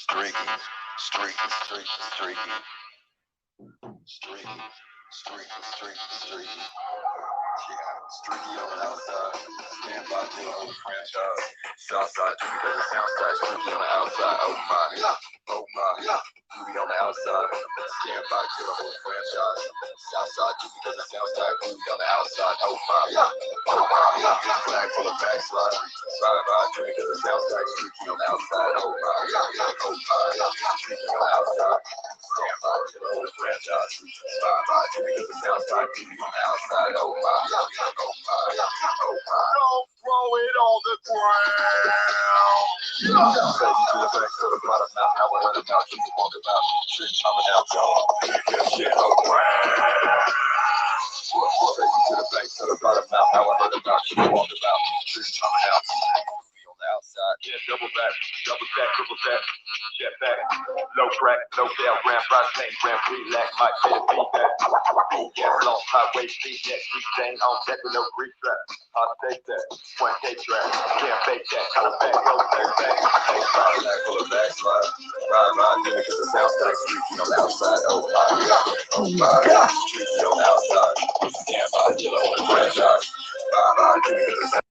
Streaky, streaky, streaky, streaky. Streaky, streaky, streaky, streaky. Yeah, streaky on the outside. Stand by to the whole franchise. Southside, Jimmy because it sounds like streaky on the outside. Oh my, oh my. Jimmy on the outside. Stand by to the whole franchise. Southside, Jimmy because it sounds like Jimmy on the outside. Oh my, oh my. Flag full of backslide. Slide by Jimmy because it sounds like streaky on the outside. Oh my, oh my. Streaky on the outside. Stand by to the whole franchise. Slide by Jimmy because it sounds like Jimmy on the outside. Oh my, oh my, oh my. Don't throw it on the ground. Baby to the back to the bottom. Now I want to talk to you talk about shit coming out, y'all. Get shit around. Baby to the back to the bottom. Now I want to talk to you talk about shit coming out. On the outside, yeah, double back, triple back, jet back, low crack, low down, ramp, right lane, ramp, relax, might say the feedback. Yeah, long highway, speed, next street thing, on deck with no grease trap. I'll take that, one K track, can't fake that, go back, full of backslide, ride, nigga, cause it sounds like streaky on the outside, oh my god, streaky on the outside, stand by, chill on the franchise, ride, nigga, cause it sounds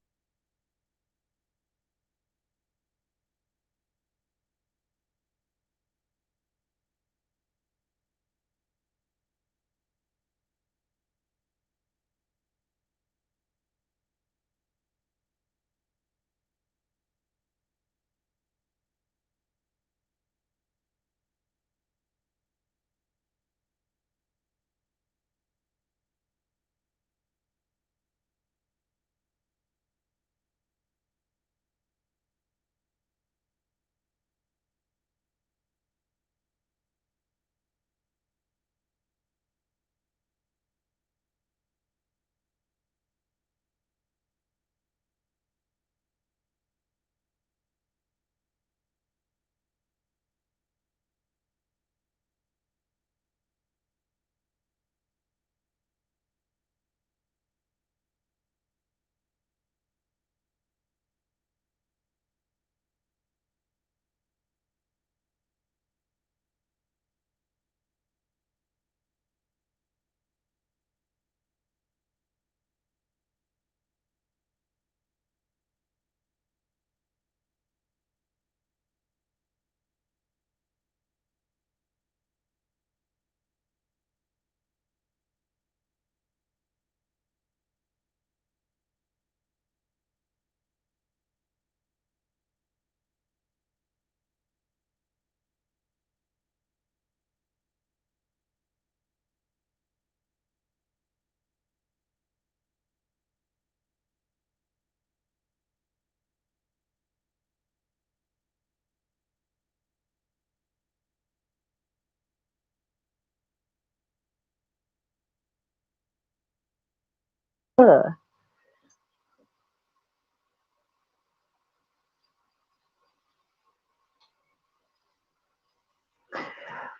A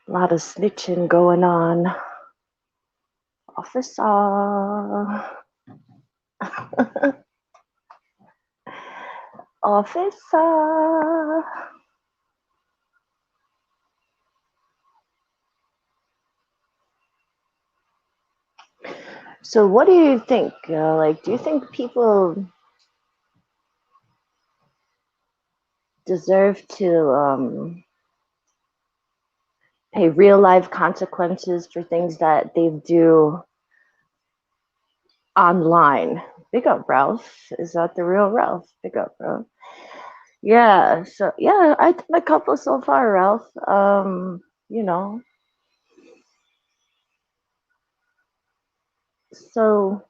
lot of snitching going on. Officer. Officer. So what do you think? Do you think people deserve to pay real life consequences for things that they do online? Big up, Ralph. Is that the real Ralph? Big up, bro. Yeah. So yeah, I think a couple so far, Ralph. You know. So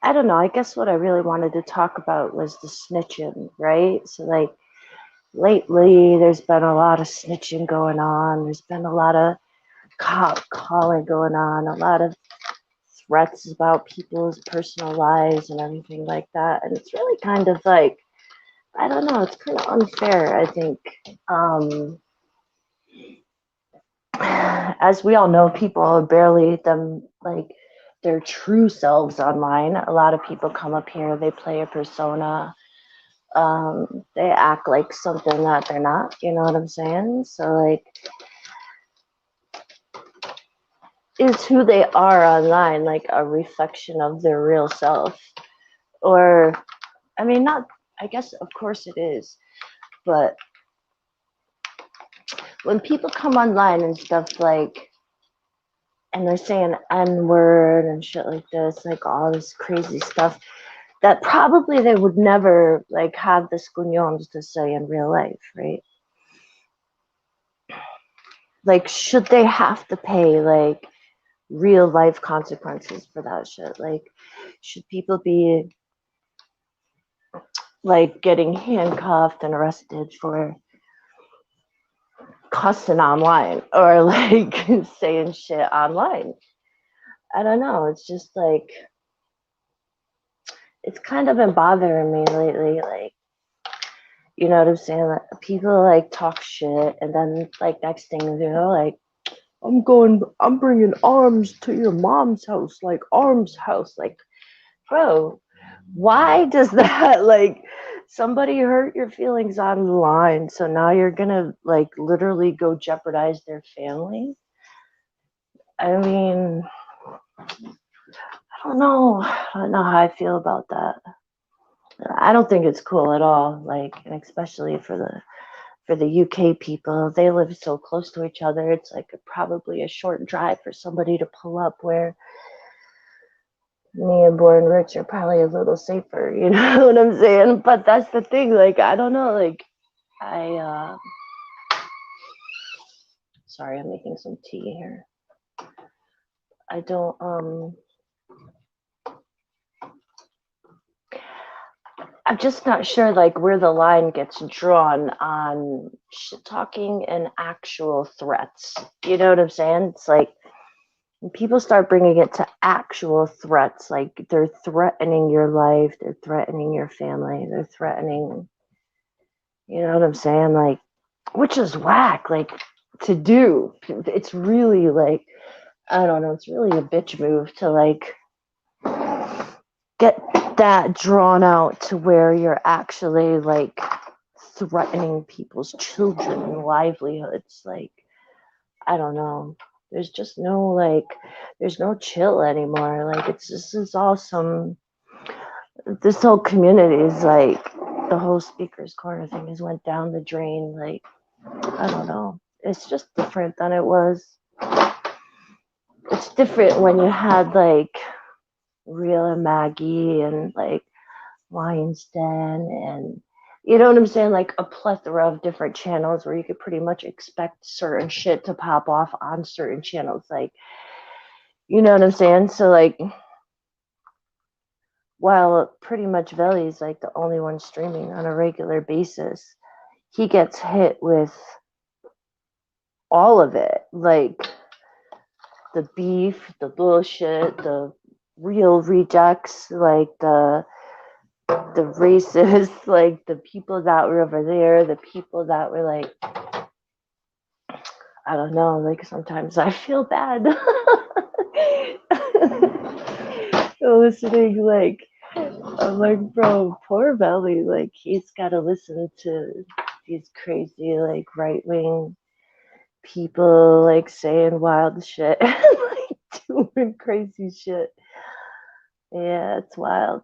I don't know. I guess what I really wanted to talk about was the snitching, right? So like lately, there's been a lot of snitching going on. There's been a lot of cop calling going on, a lot of threats about people's personal lives and everything like that. And it's really kind of like, I don't know, it's kind of unfair, I think. As we all know, people are barely them like their true selves online. A lot of people come up here, they play a persona, They act like something that they're not, you know what I'm saying? So like, is who they are online like a reflection of their real self? Or, I mean, not, I guess, of course it is, but when people come online and stuff like, and they're saying N-word and shit like this, like all this crazy stuff, that probably they would never like have the scuñons to say in real life, right? Like, should they have to pay like real life consequences for that shit? Like, should people be like getting handcuffed and arrested for cussing online or like saying shit online? I don't know. It's just like, it's kind of been bothering me lately. Like, you know what I'm saying? Like, people like talk shit and then like next thing you know, like, I'm bringing arms to your mom's house, like arms house. Like, bro, why does that, like, somebody hurt your feelings on the line, so now you're gonna like literally go jeopardize their family? I mean, I don't know how I feel about that. I don't think it's cool at all, like, and especially for the UK people, they live so close to each other. It's like probably a short drive for somebody to pull up, where me and Born Rich are probably a little safer, you know what I'm saying? But that's the thing, like, I don't know, like, I sorry, I'm making some tea here. I don't I'm just not sure like where the line gets drawn on shit talking and actual threats. You know what I'm saying? It's like when people start bringing it to actual threats, like they're threatening your life, they're threatening your family, they're threatening, you know what I'm saying? Like, which is whack, like, to do. It's really like, I don't know, it's really a bitch move to like get that drawn out to where you're actually like threatening people's children and livelihoods. Like, I don't know. There's just no like, there's no chill anymore. Like, it's just, it's all some, this whole community is like, the whole speaker's corner thing has went down the drain. Like, I don't know. It's just different than it was. It's different when you had like Real and Maggie and like Weinstein and, you know what I'm saying? Like a plethora of different channels where you could pretty much expect certain shit to pop off on certain channels. Like, you know what I'm saying? So like, while pretty much Veli's like the only one streaming on a regular basis, he gets hit with all of it. Like the beef, the bullshit, the real rejects, like the racists, like the people that were over there, the people that were like, I don't know, like sometimes I feel bad listening, like, I'm like, bro, poor Belly, like he's got to listen to these crazy, like right wing people, like saying wild shit, like doing crazy shit. Yeah, it's wild.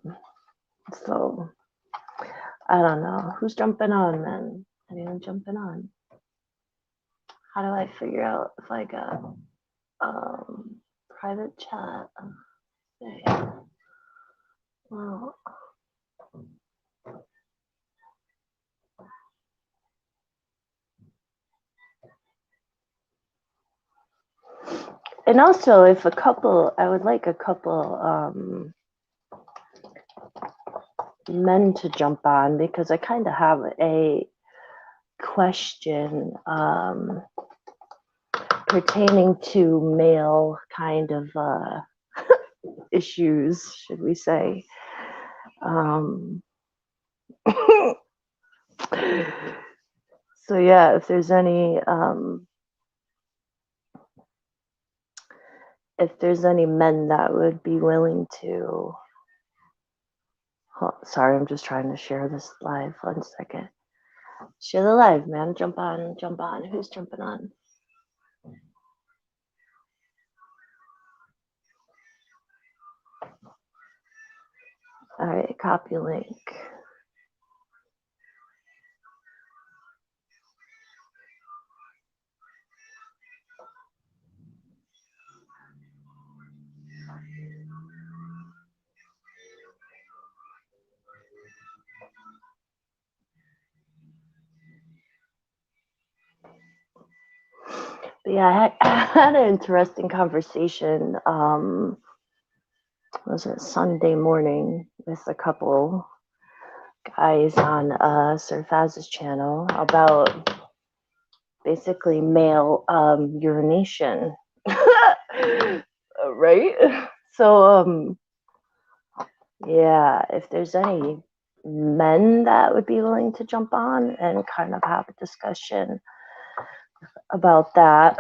So I don't know who's jumping on, man. Anyone jumping on? How do I figure out if I got private chat? Okay. Well, and also if a couple, I would like a couple men to jump on, because I kind of have a question pertaining to male kind of issues, should we say. So yeah, if there's any men that would be willing to Oh, sorry, I'm just trying to share this live. 1 second. Share the live, man. Jump on, jump on. Who's jumping on? All right, copy link. But yeah, I had an interesting conversation. Was it Sunday morning with a couple guys on Sir Faz's channel about basically male urination, right? So yeah, if there's any men that would be willing to jump on and kind of have a discussion about that,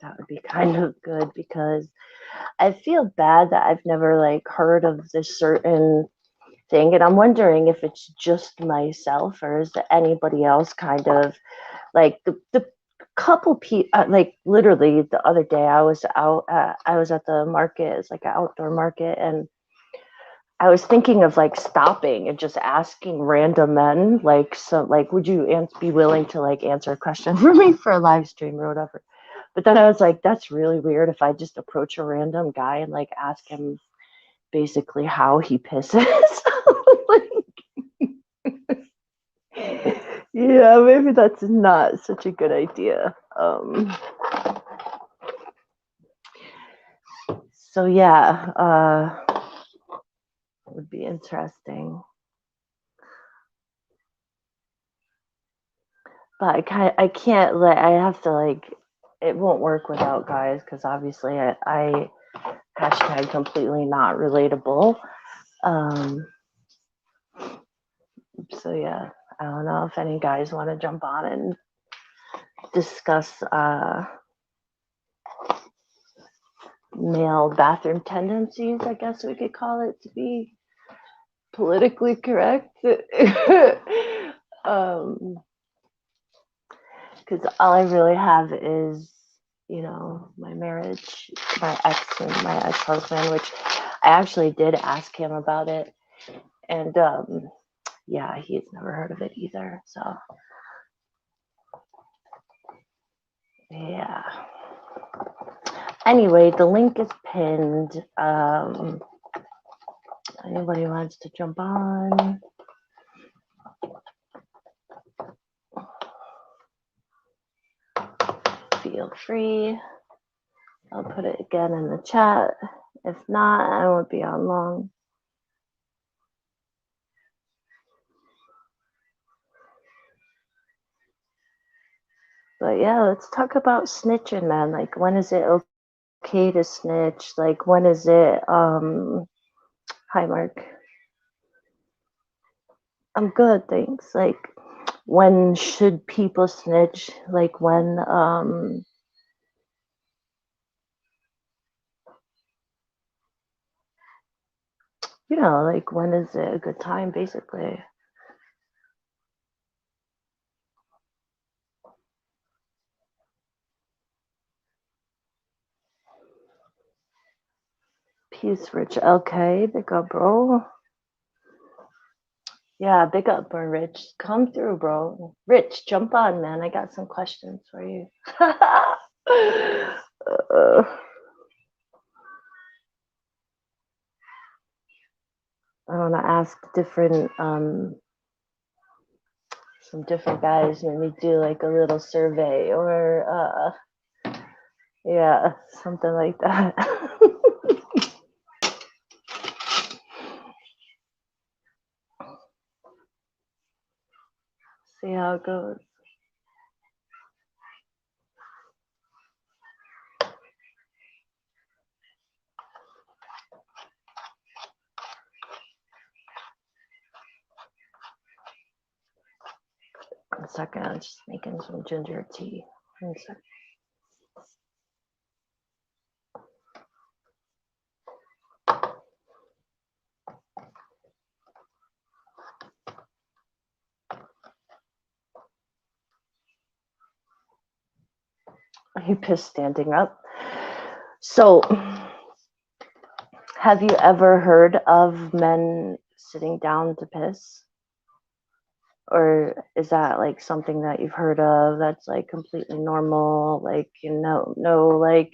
that would be kind of good, because I feel bad that I've never like heard of this certain thing, and I'm wondering if it's just myself or is it anybody else kind of like the couple people, like literally the other day I was out, I was at the market. It's like an outdoor market, and I was thinking of like stopping and just asking random men, like, so like, would you be willing to like answer a question for me for a live stream or whatever? But then I was like, that's really weird if I just approach a random guy and like ask him basically how he pisses. Like, yeah, maybe that's not such a good idea. So yeah, would be interesting. But I can't let, I have to like, it won't work without guys, because obviously I hashtag completely not relatable. So yeah, I don't know if any guys want to jump on and discuss male bathroom tendencies, I guess we could call it, to be politically correct. Because all I really have is, you know, my marriage, my ex-husband, which I actually did ask him about it, and yeah, he's never heard of it either. So yeah. Anyway, the link is pinned. Anybody wants to jump on? Feel free. I'll put it again in the chat. If not, I won't be on long. But yeah, let's talk about snitching, man. Like, when is it okay to snitch? Like, when is it, hi, Mark. I'm good, thanks. Like, when should people snitch? Like, when, you know, like, when is it a good time, basically? Peace, Rich LK. Big up, bro. Yeah, big up, bro, Rich. Come through, bro. Rich, jump on, man. I got some questions for you. I want to ask different, some different guys, maybe do like a little survey or, yeah, something like that. See how it goes. One second, I'm just making some ginger tea. 1 second. He pissed standing up. So, have you ever heard of men sitting down to piss? Or is that like something that you've heard of that's like completely normal? Like, no, like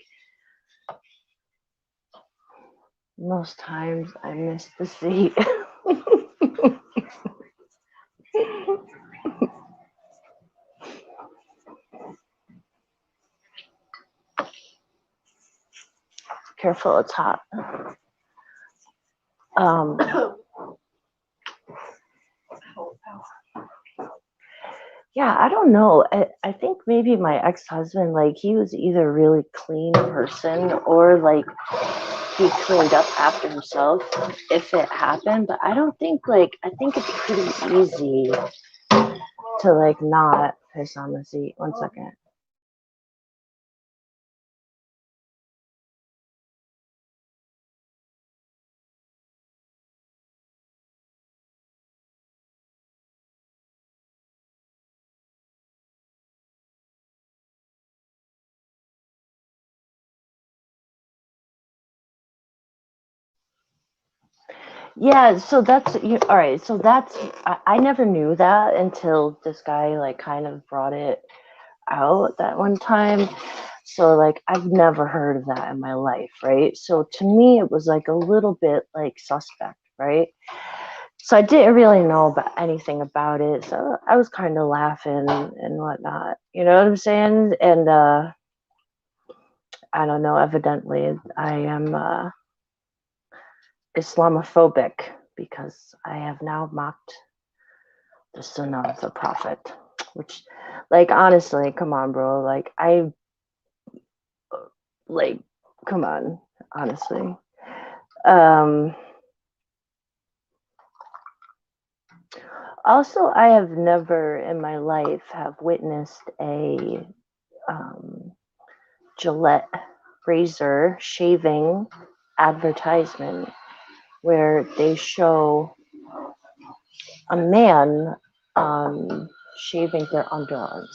most times I miss the seat. Careful, it's hot. Um, yeah, I don't know. I think maybe my ex-husband, like, he was either a really clean person or like he cleaned up after himself if it happened. But I don't think, like, I think it's pretty easy to like not piss on the seat. 1 second. Yeah, so that's all right. So that's I never knew that until this guy like kind of brought it out that one time. So like I've never heard of that in my life, right? So to me it was like a little bit like suspect, right? So I didn't really know about anything about it. So I was kind of laughing and whatnot. You know what I'm saying? And I don't know, evidently I am Islamophobic because I have now mocked the sunnah of the prophet, which, like, honestly, come on, bro. Like, come on, honestly. Um, Also, I have never in my life have witnessed a um, Gillette razor shaving advertisement where they show a man shaving their underarms.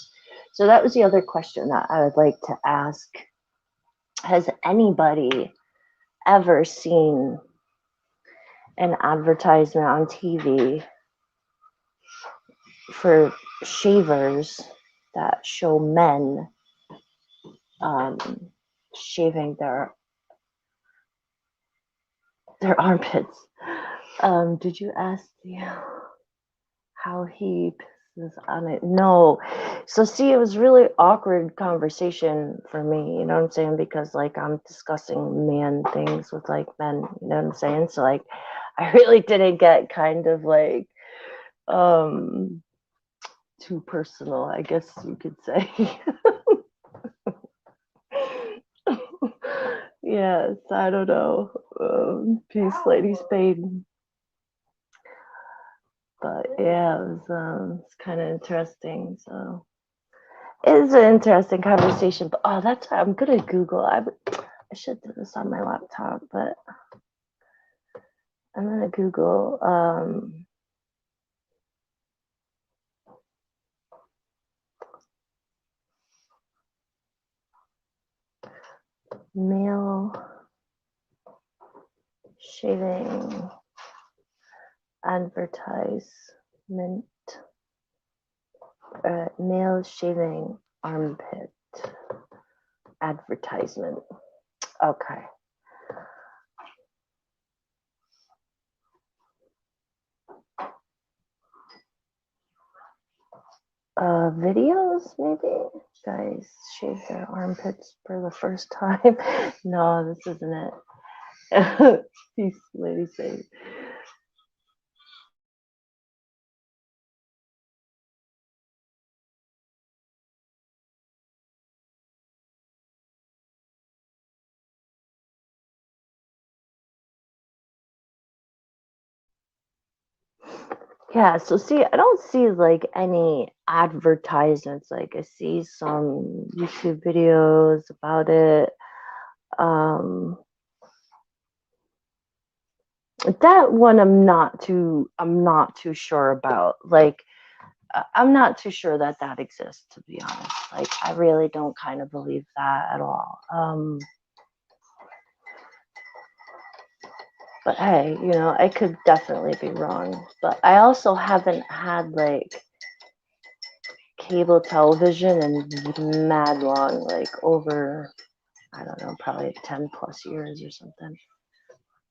So that was the other question that I would like to ask. Has anybody ever seen an advertisement on TV for shavers that show men um, shaving their armpits? Did you ask how he pisses on it? No. So see, it was really awkward conversation for me, you know what I'm saying? Because like I'm discussing man things with like men, you know what I'm saying? So like I really didn't get kind of like um too personal, I guess you could say. Yes, I don't know. Peace, Lady Spade. But yeah, it's kind of interesting. So it's an interesting conversation. But oh, that's I'm good at Google. I should do this on my laptop, but I'm gonna Google male shaving advertisement, male shaving armpit advertisement. Okay. Videos maybe. Guys shave their armpits for the first time. No, this isn't it. Peace, lady say. Yeah, so see, I don't see like any advertisements. Like I see some YouTube videos about it. Um, that one I'm not too sure about. Like I'm not too sure that that exists, to be honest. Like, I really don't kind of believe that at all. But hey, you know, I could definitely be wrong. But I also haven't had like cable television in mad long, like over, I don't know, probably 10 plus years or something.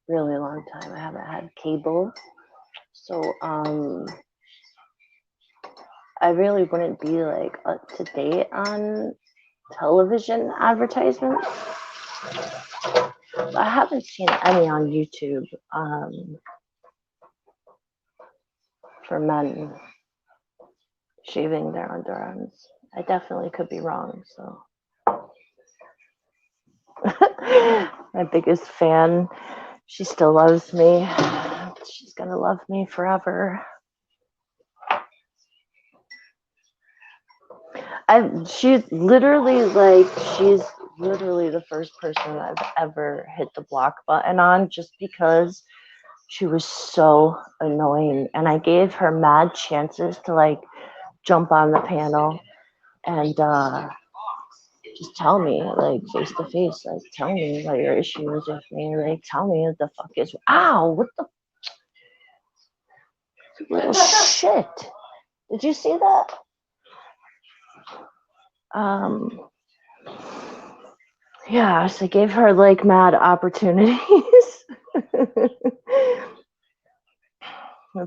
Really long time. I haven't had cable. So I really wouldn't be like up to date on television advertisements. I haven't seen any on YouTube for men shaving their underarms. I definitely could be wrong. So, my biggest fan, she still loves me. She's gonna love me forever. She's literally the first person I've ever hit the block button on, just because she was so annoying, and I gave her mad chances to like jump on the panel and just tell me like face to face, like tell me what your issue is with me, like tell me what the fuck is. Ow! What the little shit? Did you see that? Yeah, so I gave her like mad opportunities.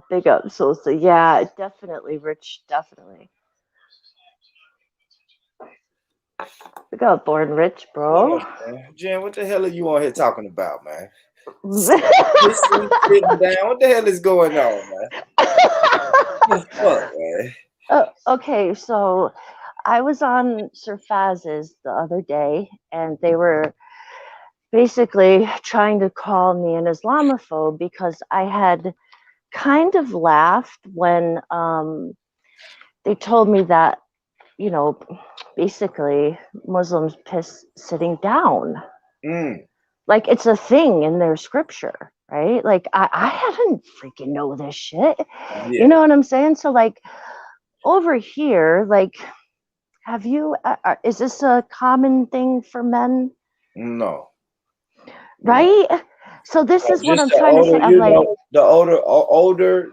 Big up, Sosa. Yeah, definitely, Rich. Definitely. Big up, Born Rich, bro. Jen, what the hell are you on here talking about, man? Sitting down. What the hell is going on, man? What the fuck, man? Okay, so I was on Sir Faz's the other day, and they were basically trying to call me an Islamophobe because I had kind of laughed when they told me that, you know, basically Muslims piss sitting down. Like, it's a thing in their scripture, right? Like, I didn't freaking know this shit. Yeah. You know what I'm saying? So, like, over here, like, have you, is this a common thing for men? No. Right? No. So this is what I'm trying to say. I'm like, the older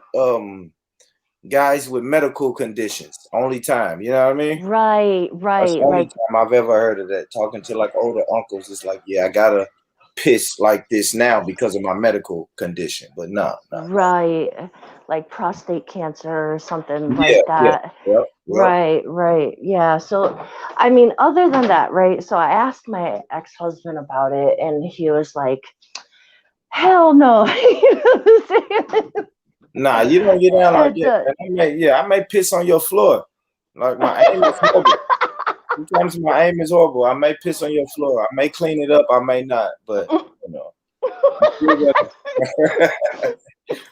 guys with medical conditions, only time, you know what I mean? Right. That's the only time I've ever heard of that. Talking to like older uncles, it's like, yeah, I gotta piss like this now because of my medical condition, but no. Right, like prostate cancer or something like that. Yep. Right. Yeah. So, I mean, other than that, right? So I asked my ex-husband about it, and he was like, "Hell no." Nah, you don't get down like that. I may piss on your floor. Like, my aim is horrible. Sometimes my aim is horrible. I may piss on your floor. I may clean it up. I may not. But, you know,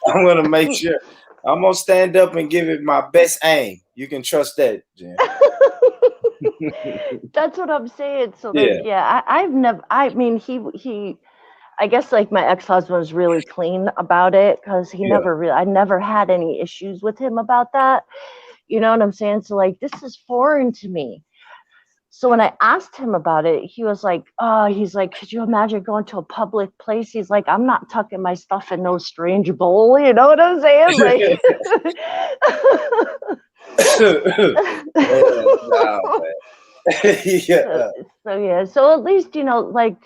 I'm going to make sure. I'm going to stand up and give it my best aim. You can trust that, Jen. That's what I'm saying. So, like, I've never, I mean, he, I guess, like, my ex-husband was really clean about it because he I never had any issues with him about that. You know what I'm saying? So, like, this is foreign to me. So when I asked him about it, he was like, he's like, could you imagine going to a public place? He's like, I'm not tucking my stuff in no strange bowl. You know what I'm saying? Like, So at least, you know, like,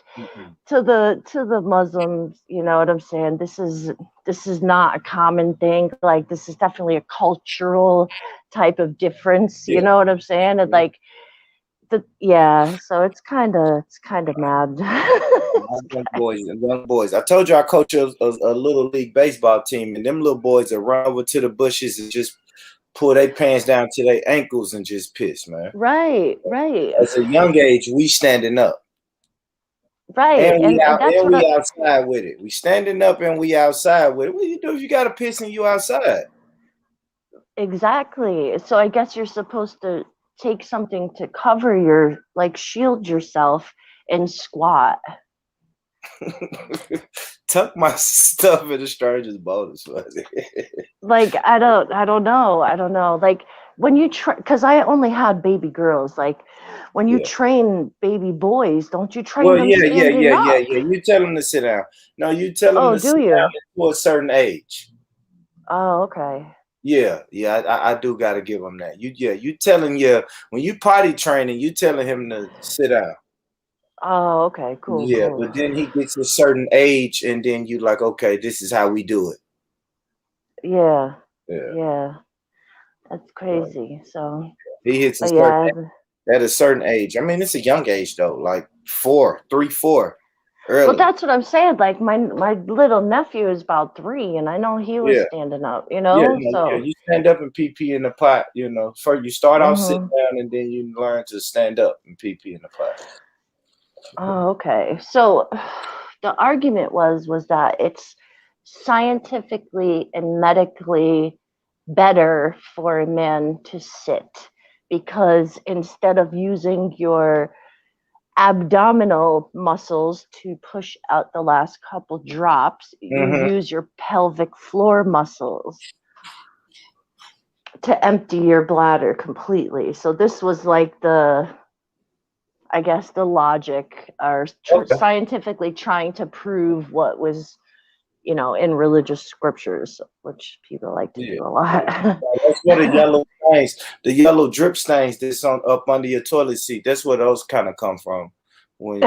to the Muslims, you know what I'm saying? This is not a common thing. Like, this is definitely a cultural type of difference. You know what I'm saying? And like, so it's kind of mad. Young boys. I told you I coach a little league baseball team, and them little boys will run over to the bushes and just pull their pants down to their ankles and just piss, man. Right. At a young age, we standing up. Right. And we outside with it. We standing up and we outside with it. What do you do if you got to piss and you outside? Exactly. So I guess you're supposed to take something to cover shield yourself and squat. Tuck my stuff in a stranger's bonus. Like, I don't know. Like, when you because I only had baby girls. Like when you Yeah. train baby boys, don't you train Well, them yeah, yeah, standing yeah, yeah, up? yeah. You tell them to sit down. No, you tell them Oh, to do sit down you? to a certain age. Oh, okay. Yeah, yeah, I do got to give them that. You telling when you potty training, you telling him to sit down. Oh, okay. Cool, Yeah, cool. but then he gets a certain age, and then you like, okay, this is how we do it. Yeah, Yeah, yeah. That's right. crazy. So, He hits a but certain yeah. at a certain age. I mean, it's a young age though, like 4, Well, early. that's what I'm saying. Like my little nephew is about 3, and I know he was Yeah, standing up. yeah, yeah. So. You stand up and pee pee in the pot. First you start off sitting Hmm. down, and then you learn to stand up and pee pee in the pot. Oh, okay. So the argument was that it's scientifically and medically better for a man to sit because instead of using your abdominal muscles to push out the last couple drops, you Mm-hmm. use your pelvic floor muscles to empty your bladder completely. So this was like I guess the logic or Okay. scientifically trying to prove what was, in religious scriptures, which people like to Yeah. do a lot. That's where the yellow drip stains that's on up under your toilet seat. That's where those kind of come from. When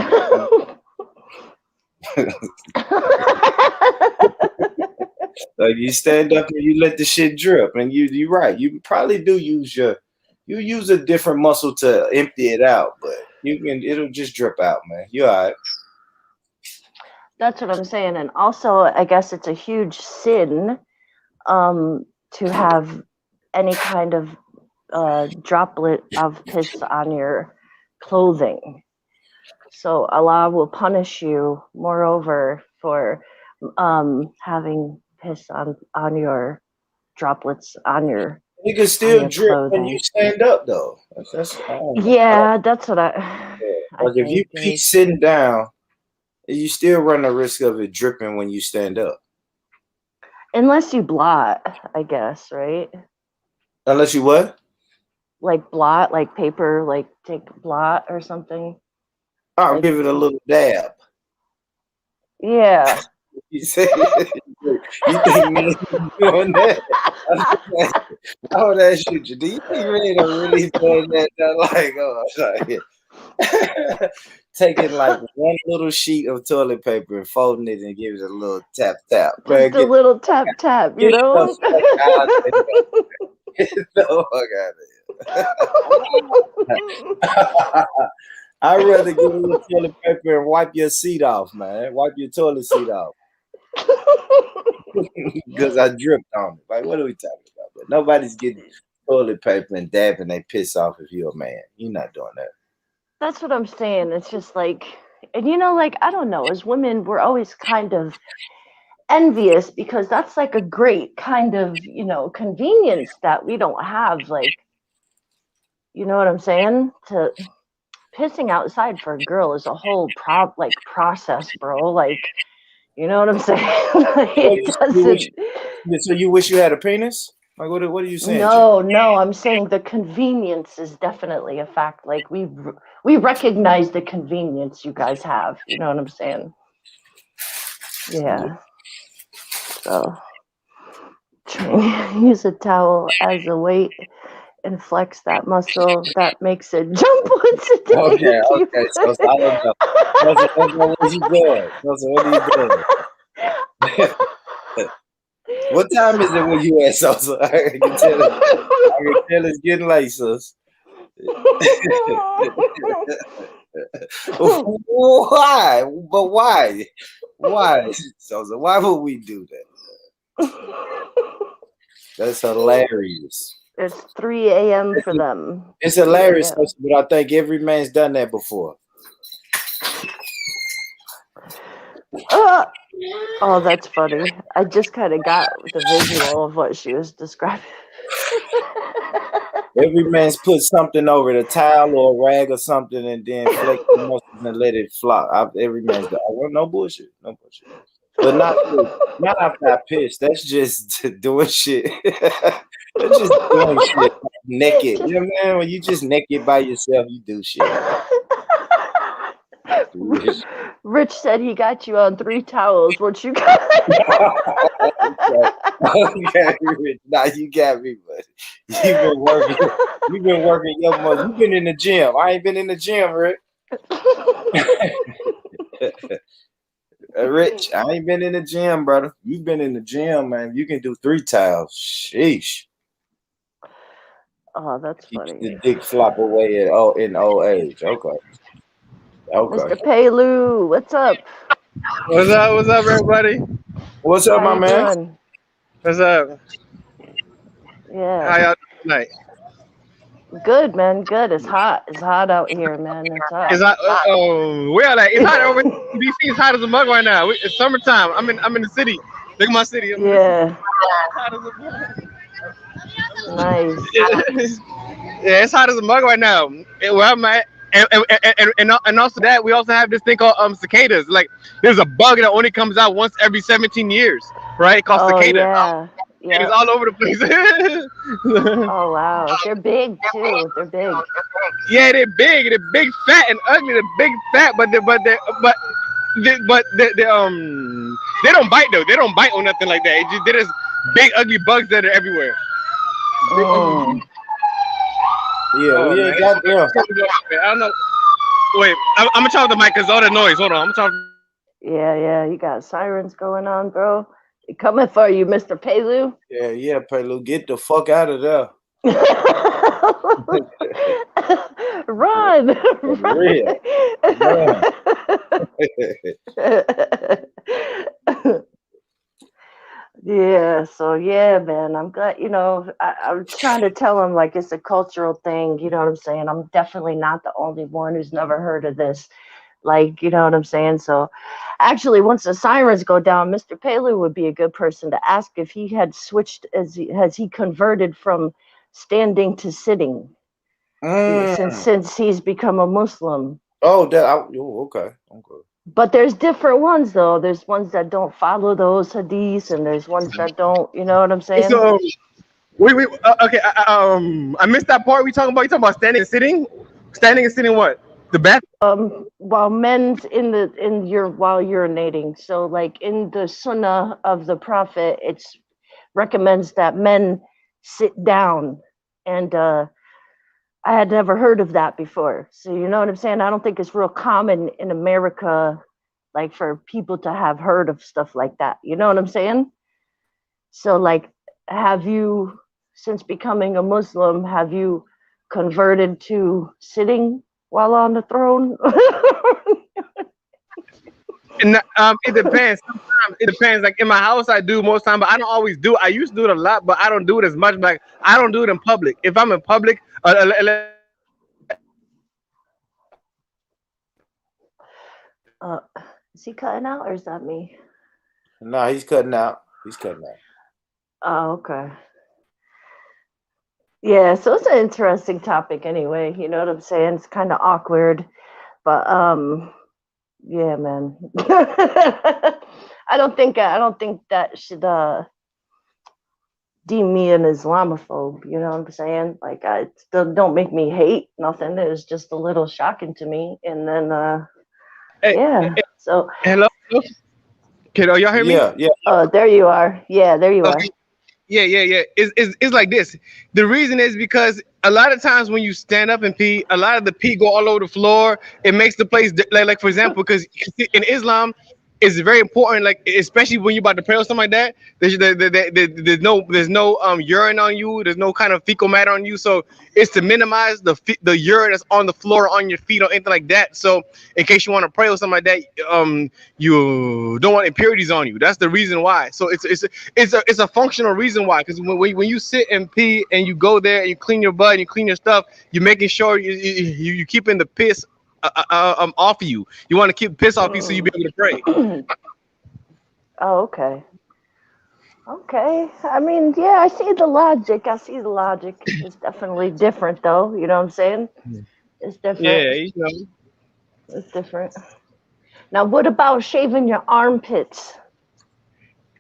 like you stand up and you let the shit drip, and you're right. You probably do use a different muscle to empty it out, but it'll just drip out, man. You all right. That's what I'm saying. And also, I guess it's a huge sin to have any kind of droplet of piss on your clothing. So Allah will punish you, moreover, for having piss on your droplets You can on still your drip when you clothing. stand up, though. That's I don't know. Yeah, that's what Yeah. I Like if you think pee is sitting down, you still run the risk of it dripping when you stand up. unless you blot, I guess, right? Unless you what? Like blot, like paper, like take blot or something. I'll Like give it a little dab. yeah. You say you think me doing that? I would ask you, do you think me are really doing that? Like, oh, sorry. Taking like one little sheet of toilet paper and folding it and give it a little tap tap. Man, Just a little tap tap, get yourself out of here. Get the fuck out of here. I'd rather get a little toilet paper and wipe your seat off, man. Wipe your toilet seat off. Because I dripped on it. Like, what are we talking about? But nobody's getting toilet paper and dabbing they piss off if you're a man. You're not doing that. That's what I'm saying. It's just like, and like, I don't know, as women, we're always kind of envious because that's like a great kind of, convenience that we don't have. Like, you know what I'm saying? To pissing outside for a girl is a whole process, bro. Like, you know what I'm saying? Like, So it doesn't. you wish you had a penis? Like, what are you saying, Jim? No, I'm saying the convenience is definitely a fact. Like we recognize the convenience you guys have. You know what I'm saying? Yeah. So use a towel as a weight and flex that muscle that makes it jump once a day. Okay. So I don't know. What are you doing? What are you doing? What time is it when you at Sosa? I can tell it's getting late, sis. Why? But why? Why, Sosa? Why would we do that? That's hilarious. It's 3 a.m. for them. It's hilarious, Sosa, but I think every man's done that before. Oh, that's funny. I just kind of got the visual of what she was describing. Every man's put something over the towel or a rag or something and then flex the muscles and let it flop. Every man's done. No bullshit. No bullshit. But not after I piss. That's just doing shit. That's just doing shit. naked. You know what I mean? When you just naked by yourself, you do shit. Rich said he got you on 3 towels. What you got? Okay, Rich. Nah, you got me, but you've been working. You've been working your muscle. You've been in the gym. I ain't been in the gym, Rich. Rich, I ain't been in the gym, brother. You've been in the gym, man. You can do 3 towels. Sheesh. Oh, that's Keeps funny. the dick flop away in old age. Okay. Mr. Paylou, what's up? What's up? What's up, everybody? What's up, How my you man? doing? What's up? Yeah. How y'all doing tonight? Good, man. Good. It's hot. It's hot out here, man. It's hot. It's hot. Oh, where like it's hot over in DC. It's hot as a mug right now. It's summertime. I'm in the city. Look at my city. I'm in the city. Yeah. It's hot as a Nice. yeah, it's hot as a mug right now. Where I'm at. And also that we also have this thing called cicadas. Like there's a bug that only comes out once every 17 years, right? Called Oh cicada. yeah. And it's Yep. all over the place. Oh wow. They're big too. They're big. Yeah, they're big, fat, and ugly. They're big, fat, they don't bite though. They don't bite or nothing like that. They're just big, ugly bugs that are everywhere. Big, ugly. Mm. Yeah, Oh we man, ain't got them. I don't know. Wait, I'm gonna talk to the mic because all the noise. Hold on, I'm gonna talk. Yeah, yeah. You got sirens going on, bro. They coming for you, Mr. Paylou. Yeah, Pelu, get the fuck out of there. Run! For real. Run. Yeah, so yeah, man, I'm glad, I'm trying to tell him like it's a cultural thing, you know what I'm saying? I'm definitely not the only one who's never heard of this. Like, you know what I'm saying? So actually, once the sirens go down, Mr. Palu would be a good person to ask if he had switched, has he converted from standing to sitting Mm. since he's become a Muslim. Oh, okay. But there's different ones though. There's ones that don't follow those hadiths, and there's ones that don't. You know what I'm saying? So wait. Okay. I missed that part. You talking about standing and sitting? Standing and sitting. What? The bath? While men's in your while urinating. So like in the Sunnah of the Prophet, it's recommends that men sit down, and I had never heard of that before. So you know what I'm saying? I don't think it's real common in America, like for people to have heard of stuff like that. You know what I'm saying? So like, have you, since becoming a Muslim, have you converted to sitting while on the throne? And it depends. Sometimes it depends. Like in my house, I do most time, but I don't always do. I used to do it a lot, but I don't do it as much. Like I don't do it in public. If I'm in public, uh, is he cutting out or is that me? Nah, he's cutting out. Oh, okay. Yeah, so it's an interesting topic anyway, you know what I'm saying? It's kind of awkward, but yeah, man. I don't think that should deem me an Islamophobe, you know what I'm saying? Like I still don't make me hate nothing. It was just a little shocking to me. And then hey, yeah. So hello, can y'all hear me? Yeah. oh, there you are. Yeah, there you are. Okay. Yeah. It's like this. The reason is because a lot of times when you stand up and pee, a lot of the pee go all over the floor. It makes the place like for example, because in Islam, it's very important. Like especially when you're about to pray or something like that. There's no urine on you. There's no kind of fecal matter on you. So it's to minimize the urine that's on the floor on your feet or anything like that. So in case you want to pray or something like that, you don't want impurities on you. That's the reason why. So it's a functional reason why. Because when you sit and pee and you go there and you clean your butt and you clean your stuff, you're making sure you keeping the piss off of you. You want to keep piss off you so you be able to pray. Oh, okay. Okay. I mean, yeah, I see the logic. It's definitely different though, you know what I'm saying? It's different. Yeah, you know. It's different. Now, what about shaving your armpits?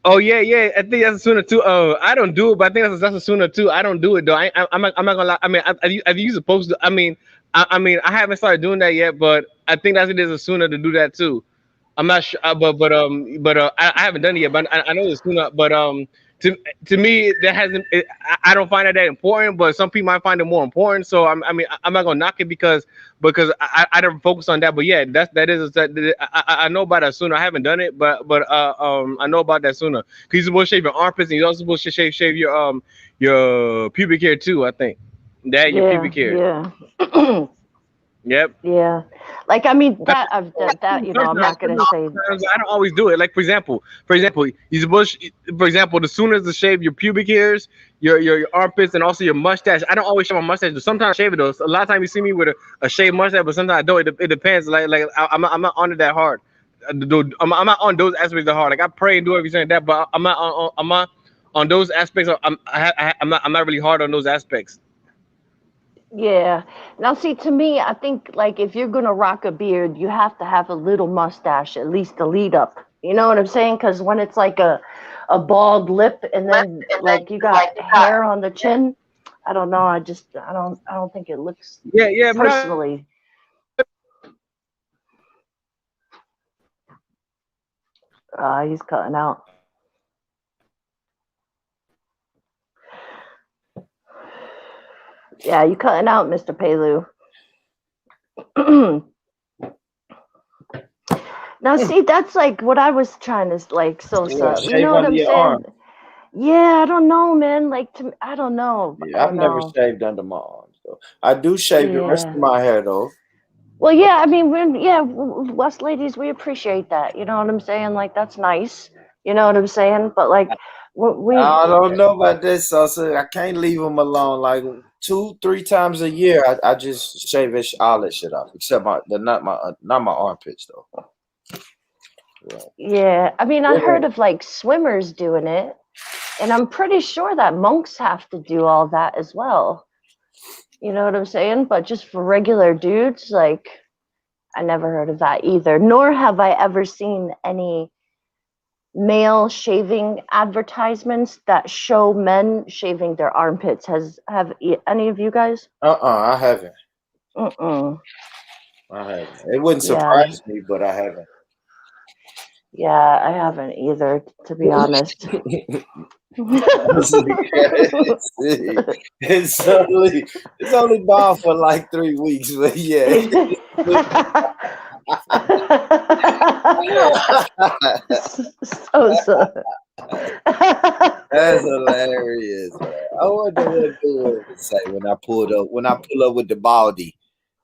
Oh yeah, yeah. I think that's a Sunnah too. I don't do it, but I think that's a Sunnah too. I don't do it though. I'm not gonna lie. I mean, are you supposed to? I mean, I haven't started doing that yet, but I think that's it is a Sunnah to do that too. I'm not sure, I haven't done it yet. But I know it's Sunnah. But to to me, that hasn't. I don't find it that important. But some people might find it more important. So I mean, I'm not gonna knock it because I don't focus on that. But yeah, that is I know about that Sunnah. I haven't done it, but I know about that Sunnah. Cause you're supposed to shave your armpits and you're also supposed to shave your pubic hair too. I think that your Yeah, pubic hair. yeah. Yep. Yeah, like I mean that you know I'm not gonna say. Sometimes I don't always do it. Like for example, you supposed for example, the sooner to shave your pubic hairs, your armpits, and also your mustache. I don't always shave my mustache, but sometimes I shave it though. So a lot of times you see me with a shaved mustache, but sometimes I don't. It depends. I'm not on it that hard. I'm not on those aspects that hard. Like I pray and do everything like that, but I'm not on those aspects. I'm not really hard on those aspects. Yeah. Now, see, to me, I think like if you're gonna rock a beard, you have to have a little mustache, at least the lead up. You know what I'm saying? Because when it's like a bald lip and then like you got hair on the chin, I don't know. I don't think it looks Yeah, yeah, no, personally. He's cutting out. Yeah, you cutting out, Mr. Palu. Now, see, that's like what I was trying to like Yeah, Sosa. You shave know what under I'm your saying? arm. Yeah, I don't know, man. Like, I don't know. I Yeah, I've don't never know. shaved under my arms though. I do shave the rest of Yeah. my hair though. Well, yeah. I mean, West ladies, we appreciate that. You know what I'm saying? Like, that's nice. You know what I'm saying? But like, we I don't know about this, Salsa. I can't leave them alone. Like 2, 3 times a year, I just shave all that shit off, except not my armpits though. Yeah. yeah. I mean, I Yeah. heard of like swimmers doing it, and I'm pretty sure that monks have to do all that as well. You know what I'm saying? But just for regular dudes, like, I never heard of that either. Nor have I ever seen any male shaving advertisements that show men shaving their armpits. Have any of you guys? I haven't. Mm-mm. I haven't. It wouldn't Yeah, surprise me, but I haven't. yeah, I haven't either, to be honest. It's crazy. It's only ball for like 3 weeks, but yeah. So. That's hilarious, man. I wonder what dude would say when I pull up with the baldy.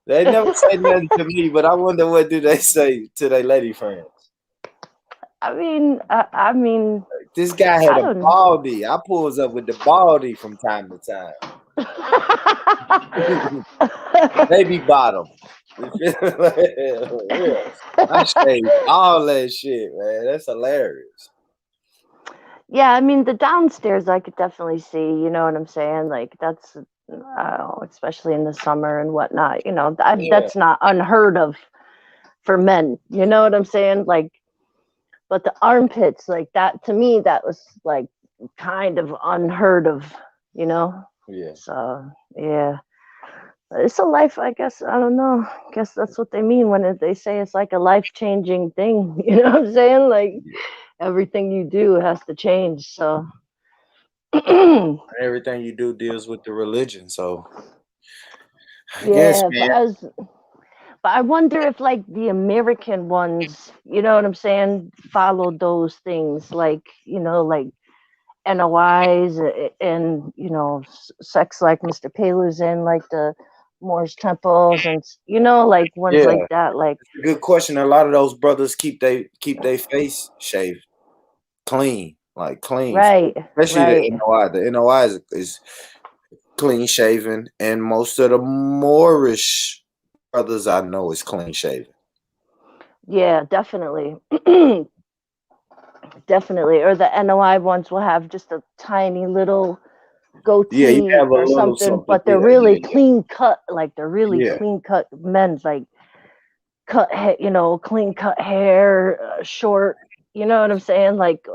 They never say nothing to me, but I wonder what do they say to their lady friends. I mean, This guy had I a don't know. baldy. I pulls up with the baldy from time to time. Baby bottom. Yeah. I shaved all that shit, man. That's hilarious. Yeah, I mean the downstairs I could definitely see, you know what I'm saying? Like that's I don't know, especially in the summer and whatnot, Yeah, that's not unheard of for men. You know what I'm saying? Like, but the armpits, like that to me, that was like kind of unheard of, you know? yeah. So yeah. But it's a life, I guess. I don't know. I guess that's what they mean when they say it's like a life changing thing. You know what I'm saying? Like everything you do has to change. So Everything you do deals with the religion, so I guess, yeah, man. but I wonder if like the American ones, you know what I'm saying, follow those things like, like NOIs and, sex like Mr. Palu's in, like the Moorish temples and, like ones Yeah, like that. Like, good question. A lot of those brothers keep their face shaved clean, like clean, right, especially the right. NOI. The NOI is clean shaven, and most of the Moorish brothers I know is clean shaven. Yeah, definitely. Definitely. Or the NOI ones will have just a tiny little Yeah, you goatee have a or little something, something. but they're Yeah, really yeah, clean cut. Like they're really yeah, clean cut men's, like cut, clean cut hair, short. You know what I'm saying? Like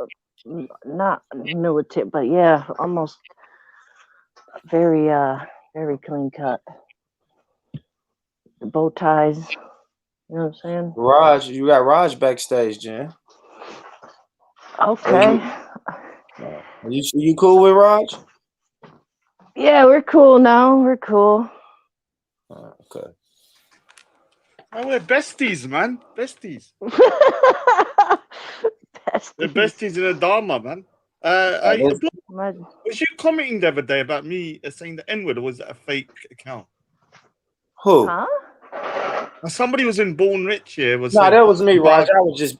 not military, but yeah, almost very very clean cut. The bow ties, you know what I'm saying? Raj, you got Raj backstage, Jen. Okay. You cool with Raj? Yeah, we're cool now. We're cool. Okay. Oh, we're besties, man. Besties. We're besties in a Dharma, man. Was you commenting the other day about me saying the N-word, or was that a fake account? Who? Huh? Somebody was in Born Rich here. That was me, Raj.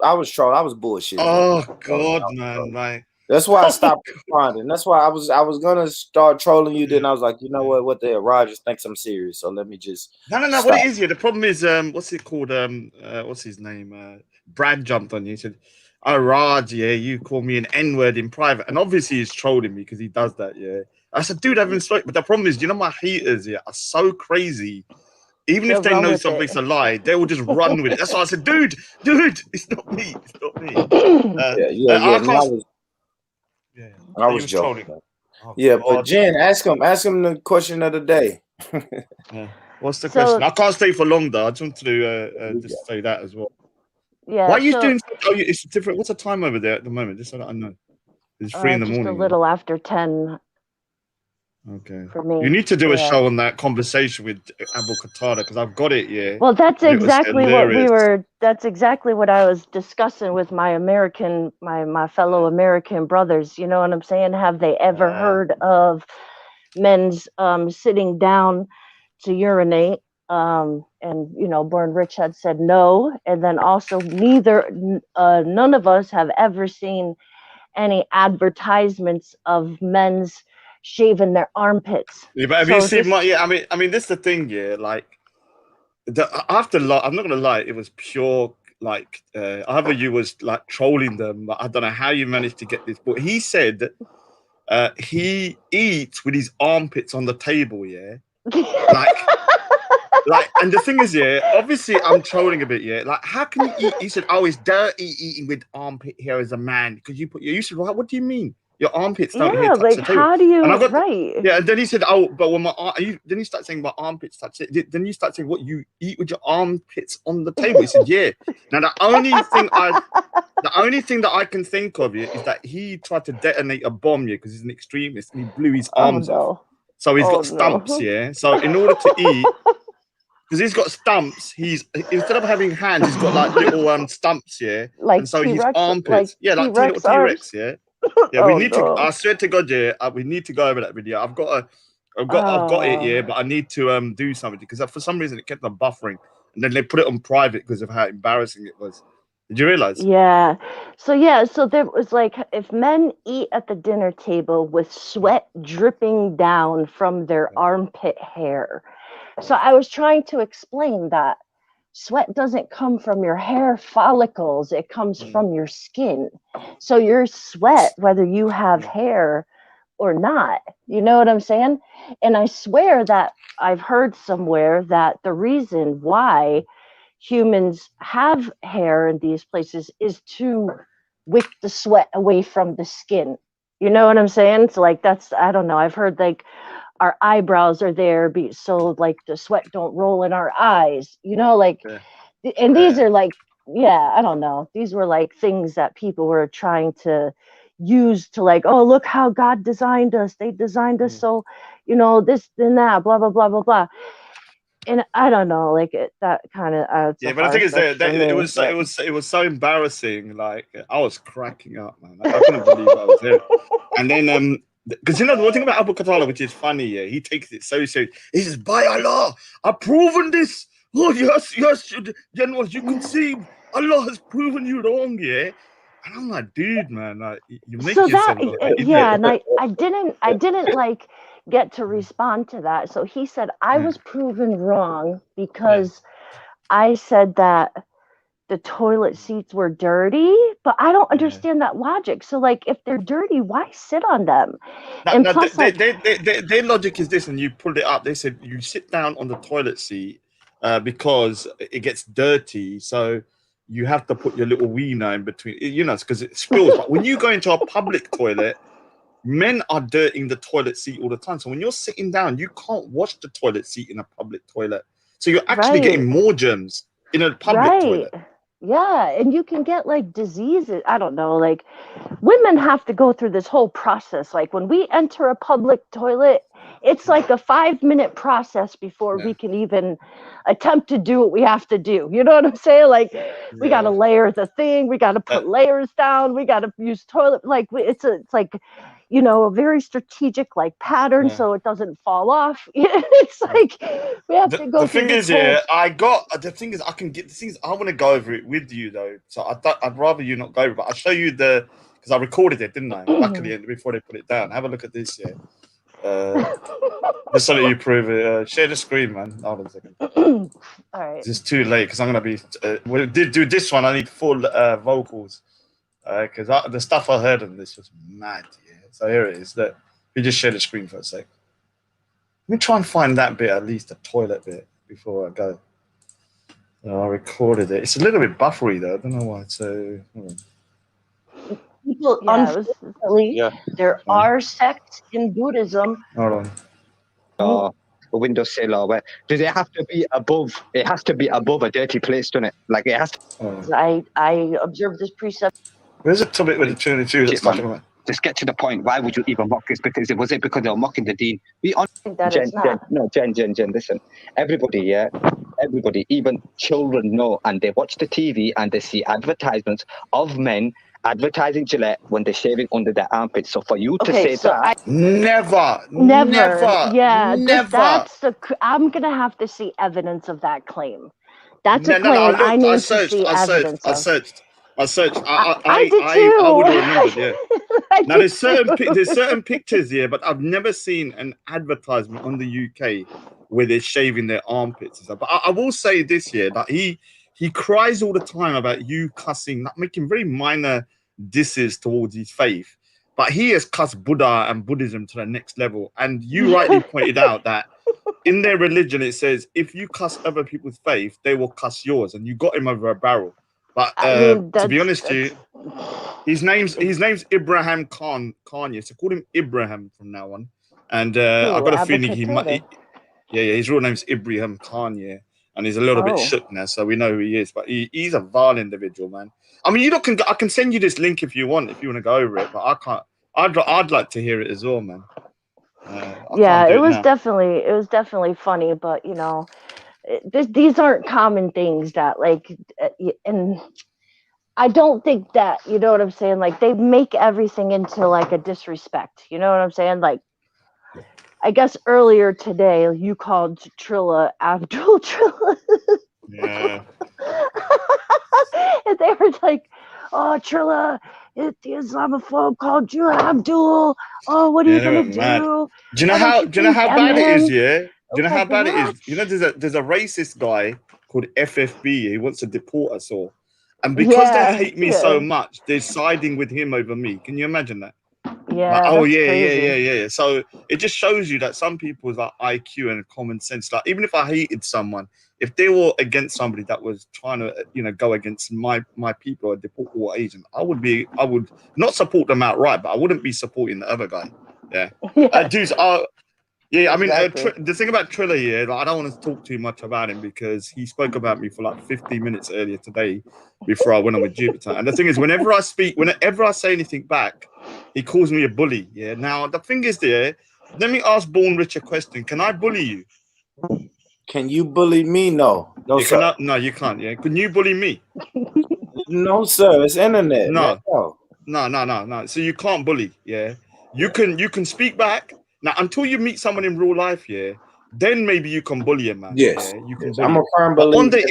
I was trolling. I was bullshitting. Oh God, man, right. That's why I stopped responding. That's why I was gonna start trolling you. Then I was like, you know what? What the hell? Raj just thinks I'm serious, so let me just. No. Stop. What it is here? The problem is, what's it called? What's his name? Brad jumped on you. He said, "Oh, Raj, yeah, you call me an N-word in private," and obviously he's trolling me because he does that. Yeah, I said, dude, I haven't spoken. But the problem is, you know, my haters are so crazy. Even if they know something's a lie, they will just run with it. That's why I said, dude, it's not me. It's not me. I was joking. But Jen, ask him the question of the day. What's the question? I can't stay for long though. I just want to just say that as well. Yeah. Why are you doing? Oh, it's different. What's the time over there at the moment? Just so that I know. It's 3 in the morning. Just a little after 10. Okay. For me, you need to do a show on that conversation with Abu Qatada because I've got it. Yeah. Well, that's exactly what we were. That's exactly what I was discussing with my fellow American brothers. You know what I'm saying? Have they ever heard of men's sitting down to urinate? And you know, Born Rich had said no, and then also none of us have ever seen any advertisements of men's shaving their armpits. Yeah, but have you seen my? Yeah, I mean, this is the thing. Yeah, like I have to lie. I'm not gonna lie. It was pure like either you was like trolling them. But I don't know how you managed to get this. But he said he eats with his armpits on the table. Yeah, like, and the thing is, yeah, obviously I'm trolling a bit. Yeah, like how can you eat? He said, "Oh, it's dirty eating with armpit hair as a man because you put." You said, "What do you mean?" Your armpits don't touch the table. How do you? And I got, right. Yeah, and then he said, "Oh, but when then you start saying my armpits touch it. Then you start saying what you eat with your armpits on the table." He said, "Yeah." Now the only thing that I can think of is that he tried to detonate a bomb because he's an extremist and he blew his arms off. So he's got stumps. Yeah. So in order to eat. Because he's got stumps, instead of having hands, he's got like little stumps, yeah. Like and so T-Rex, his armpits, like little T-Rex, yeah. Yeah, we need to. I swear to God, yeah, we need to go over that video. I've got it, yeah, but I need to do something because for some reason it kept on buffering, and then they put it on private because of how embarrassing it was. Did you realize? Yeah. So there was like if men eat at the dinner table with sweat dripping down from their armpit hair. So I was trying to explain that sweat doesn't come from your hair follicles, it comes from your skin. So your sweat, whether you have hair or not, you know what I'm saying? And I swear that I've heard somewhere that the reason why humans have hair in these places is to wick the sweat away from the skin. You know what I'm saying? So like I don't know, I've heard like our eyebrows are there so like the sweat don't roll in our eyes, you know, like and these are like I don't know, these were like things that people were trying to use to like, oh, look how God designed us, they designed us so, you know, this and that, blah blah blah blah blah. And I don't know, like that kind of but the thing is that it was so embarrassing. Like I was cracking up, man. I couldn't believe I was there. And then because you know the one thing about Abu Qatada, which is funny, yeah, he takes it so serious. He says, "By Allah, I've proven this. Oh yes, General, you can see Allah has proven you wrong, yeah." And I'm like, dude, man, like you make yourself look like and I didn't like get to respond to that. So he said I was proven wrong because I said that the toilet seats were dirty, but I don't understand that logic. So like if they're dirty, why sit on them? And plus their logic is this, and you pulled it up. They said you sit down on the toilet seat because it gets dirty. So you have to put your little wiener in between, you know, because it spills. But when you go into a public toilet, men are dirtying the toilet seat all the time. So when you're sitting down, you can't wash the toilet seat in a public toilet. So you're actually getting more germs in a public toilet. Yeah, and you can get like diseases. I don't know, like women have to go through this whole process. Like when we enter a public toilet, it's like a 5-minute process before we can even attempt to do what we have to do. You know what I'm saying? Like we got to layer the thing, we got to put layers down, we got to use toilet. Like it's like, you know, a very strategic like pattern so it doesn't fall off. It's like we have to go through this whole... The thing is, I can get the things. I want to go over it with you though, so I'd rather you not go over it, but I'll show you because I recorded it, didn't I? Luckily, before they put it down. Have a look at this here. Just so that you prove it. Share the screen, man. Hold on a second. All right. It's too late because I'm gonna be. We did do this one. I need full vocals because the stuff I heard on this was mad. Yeah. So here it is. That we just share the screen for a sec. Let me try and find that bit, at least the toilet bit, before I go. I recorded it. It's a little bit buffery though. I don't know why. So. People, unfortunately, there are sects in Buddhism. Hold on. A windowsill or where do they have to be above? It has to be above a dirty place, doesn't it? Like it has to. I observed this precept. Where's the topic with the Trinity? Just get to the point. Why would you even mock this? Because it was because they were mocking the deen. Jen, listen. Everybody, even children know, and they watch the TV and they see advertisements of men advertising Gillette when they're shaving under their armpits. So for you to say that, never. Yeah, that's I'm gonna have to see evidence of that claim. That's a claim I need to see evidence of. I searched. I did too. I would have remembered. Yeah. Now there's certain pictures here, but I've never seen an advertisement on the UK where they're shaving their armpits and stuff. But I will say this year that he cries all the time about you cussing, making very minor disses towards his faith. But he has cussed Buddha and Buddhism to the next level. And you rightly pointed out that in their religion it says if you cuss other people's faith, they will cuss yours, and you got him over a barrel. But to be honest to you, his name's Ibrahim Khan. Yeah, so call him Ibrahim from now on. And I've got a feeling he might. His real name's Ibrahim Khan. Yeah, and he's a little bit shook now, so we know who he is. But he's a vile individual, man. I mean, I can send you this link if you want to go over it, but I can't. I'd like to hear it as well, man. It was definitely funny, but you know. These aren't common things that and I don't think that, you know what I'm saying, like they make everything into like a disrespect, you know what I'm saying? Like I guess earlier today you called Trilla Abdul Trilla. Yeah. And they were like, oh, Trilla, the Islamophobe called you Abdul. Oh, what are you gonna do? Do you know how bad it is, yeah? Do you know how bad it is? You know, there's a racist guy called FFB. He wants to deport us all, and because they hate me so much, they're siding with him over me. Can you imagine that? Yeah. Like, yeah. So it just shows you that some people's like IQ and common sense. Like even if I hated someone, if they were against somebody that was trying to, go against my people or deport all Asian, I would not support them outright, but I wouldn't be supporting the other guy. Yeah. Dudes are. Yeah, I mean, exactly. The thing about Triller here, I don't want to talk too much about him because he spoke about me for like 15 minutes earlier today before I went on with Jupiter. And the thing is, whenever I say anything back, he calls me a bully. Yeah. Now, the thing is let me ask Born Rich a question. Can I bully you? Can you bully me? No. No, sir. No, you can't. Yeah. Can you bully me? No, sir. It's internet. No. So you can't bully. Yeah. You can speak back. Now, until you meet someone in real life, then maybe you can bully a man. Yes, you can. I'm a firm believer. On the